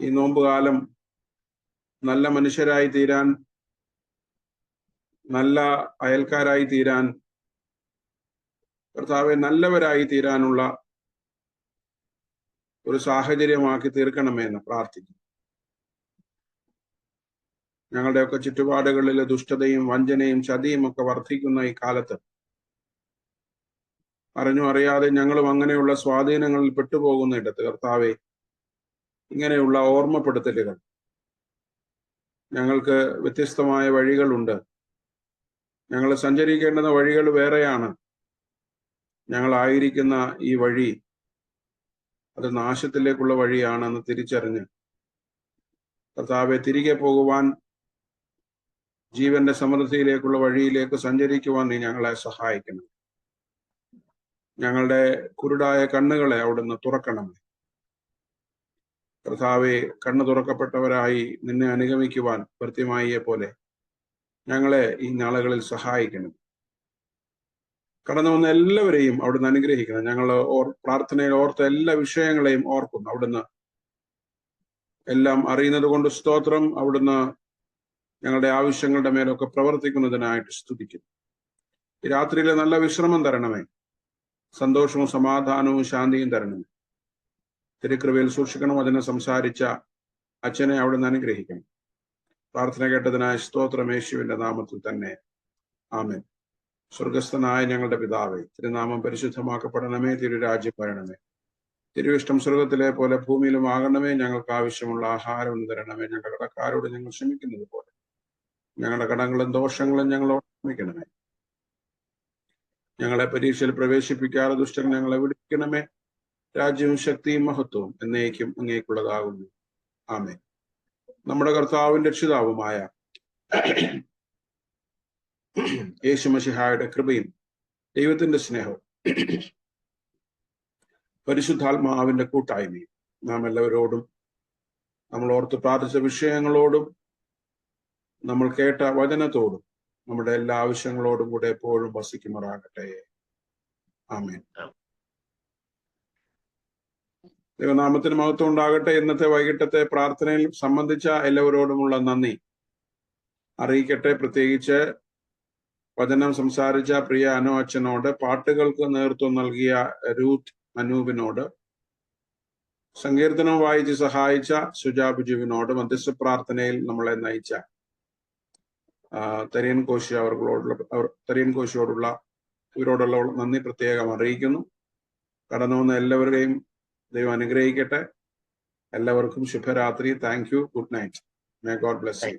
ഈ നോമ്പുകാലം നല്ല മനുഷ്യരായി തീരാൻ, നല്ല അയൽക്കാരായി തീരാൻ, കർത്താവെ, നല്ലവരായി തീരാനുള്ള ഒരു സാഹചര്യമാക്കി തീർക്കണമേ എന്ന് പ്രാർത്ഥിക്കുന്നു. ഞങ്ങളുടെയൊക്കെ ചുറ്റുപാടുകളിലെ ദുഷ്ടതയും വഞ്ചനയും ചതിയും ഒക്കെ വർദ്ധിക്കുന്ന ഈ കാലത്ത് അറിഞ്ഞു അറിയാതെ ഞങ്ങളും അങ്ങനെയുള്ള സ്വാധീനങ്ങളിൽ പെട്ടുപോകുന്ന ഇടത്ത് കർത്താവെ, ഇങ്ങനെയുള്ള ഓർമ്മപ്പെടുത്തലുകൾ, ഞങ്ങൾക്ക് വ്യത്യസ്തമായ വഴികളുണ്ട്, ഞങ്ങൾ സഞ്ചരിക്കേണ്ടുന്ന വഴികൾ വേറെയാണ്, ഞങ്ങളായിരിക്കുന്ന ഈ വഴി അത് നാശത്തിലേക്കുള്ള വഴിയാണെന്ന് തിരിച്ചറിഞ്ഞ് കർത്താവെ, തിരികെ പോകുവാൻ, ജീവന്റെ സമൃദ്ധിയിലേക്കുള്ള വഴിയിലേക്ക് സഞ്ചരിക്കുവാൻ നീ ഞങ്ങളെ സഹായിക്കണം. ഞങ്ങളുടെ കുരുടായ കണ്ണുകളെ അവിടുന്ന് തുറക്കണമേ. കർത്താവെ, കണ്ണ് തുറക്കപ്പെട്ടവരായി നിന്നെ അനുഗമിക്കുവാൻ കൃത്യമായിയെ പോലെ ഞങ്ങളെ ഈ നാളുകളിൽ സഹായിക്കണം. കടന്നു വന്ന എല്ലാവരെയും അവിടുന്ന് അനുഗ്രഹിക്കണം. ഞങ്ങൾ പ്രാർത്ഥനയിൽ ഓർത്ത എല്ലാ വിഷയങ്ങളെയും ഓർക്കുന്നു. അവിടുന്ന് എല്ലാം അറിയുന്നത് കൊണ്ട് സ്തോത്രം. അവിടുന്ന് ഞങ്ങളുടെ ആവശ്യങ്ങളുടെ മേലൊക്കെ പ്രവർത്തിക്കുന്നതിനായിട്ട് സ്തുതിക്കുന്നു. ഈ രാത്രിയിലെ നല്ല വിശ്രമം തരണമേ, സന്തോഷവും സമാധാനവും ശാന്തിയും തരണമേ. തിരുക്കൃപയിൽ സൂക്ഷിക്കണം. അതിനെ സംസാരിച്ച അച്ഛനെ അവിടുന്ന് അനുഗ്രഹിക്കണം. പ്രാർത്ഥന കേട്ടതിനായി സ്തോത്രം, യേശുവിന്റെ നാമത്തിൽ തന്നെ ആമേൻ. സ്വർഗസ്ഥനായ ഞങ്ങളുടെ പിതാവേ, തിരുനാമം പരിശുദ്ധമാക്കപ്പെടണമേ. തിരുരാജ്യം വരണമേ. തിരുവിഷ്ടം സ്വർഗത്തിലെ പോലെ ഭൂമിയിലും ആകണമേ. ഞങ്ങൾക്ക് ആവശ്യമുള്ള ആഹാരം തരണമേ. ഞങ്ങളുടെ കടക്കാരോട് ഞങ്ങൾ ക്ഷമിക്കുന്നത് പോലെ ഞങ്ങളുടെ കടങ്ങളും ദോഷങ്ങളും ഞങ്ങളോട് ക്ഷമിക്കണമേ. ഞങ്ങളെ പരീക്ഷയിൽ പ്രവേശിപ്പിക്കാതെ ദുഷ്ടൻ ഞങ്ങളെ വിടുവിക്കണമേ. രാജ്യവും ശക്തിയും മഹത്വവും എന്നേക്കും അങ്ങേക്കുള്ളതാകുന്നു. ആമേൻ. നമ്മുടെ കർത്താവും രക്ഷിതാവുമായ യേശു മശിഹായുടെ കൃപയും ദൈവത്തിന്റെ സ്നേഹവും പരിശുദ്ധാത്മാവിന്റെ കൂട്ടായ്മയും നാം എല്ലാവരോടും, നമ്മൾ ഓർത്ത് പ്രാർത്ഥിച്ച വിഷയങ്ങളോടും, നമ്മൾ കേട്ട വചനത്തോടും, നമ്മുടെ എല്ലാ ആവശ്യങ്ങളോടും കൂടെ എപ്പോഴും വസിക്കുമാറാകട്ടെ. ആമേൻ. ദൈവനാമത്തിന് മഹത്വം ഉണ്ടാകട്ടെ. ഇന്നത്തെ വൈകിട്ടത്തെ പ്രാർത്ഥനയിൽ സംബന്ധിച്ച എല്ലാവരോടുമുള്ള നന്ദി അറിയിക്കട്ടെ. പ്രത്യേകിച്ച് വചനം സംസാരിച്ച പ്രിയ അനു അച്ഛനോട്, പാട്ടുകൾക്ക് നേതൃത്വം നൽകിയ രൂത്ത് അനൂപിനോട്, സങ്കീർത്തനം വായിച്ച് സഹായിച്ച സുജാ ബിജുവിനോട്, മധ്യസ്ഥ പ്രാർത്ഥനയിൽ നമ്മളെ നയിച്ച തരിയൻ കോശിയോടുള്ള ഇവരോടുള്ള നന്ദി പ്രത്യേകം അറിയിക്കുന്നു. കടന്നു വന്ന എല്ലാവരുടെയും ദൈവം അനുഗ്രഹിക്കട്ടെ. എല്ലാവർക്കും ശുഭരാത്രി. Thank you. Good night. May God bless you.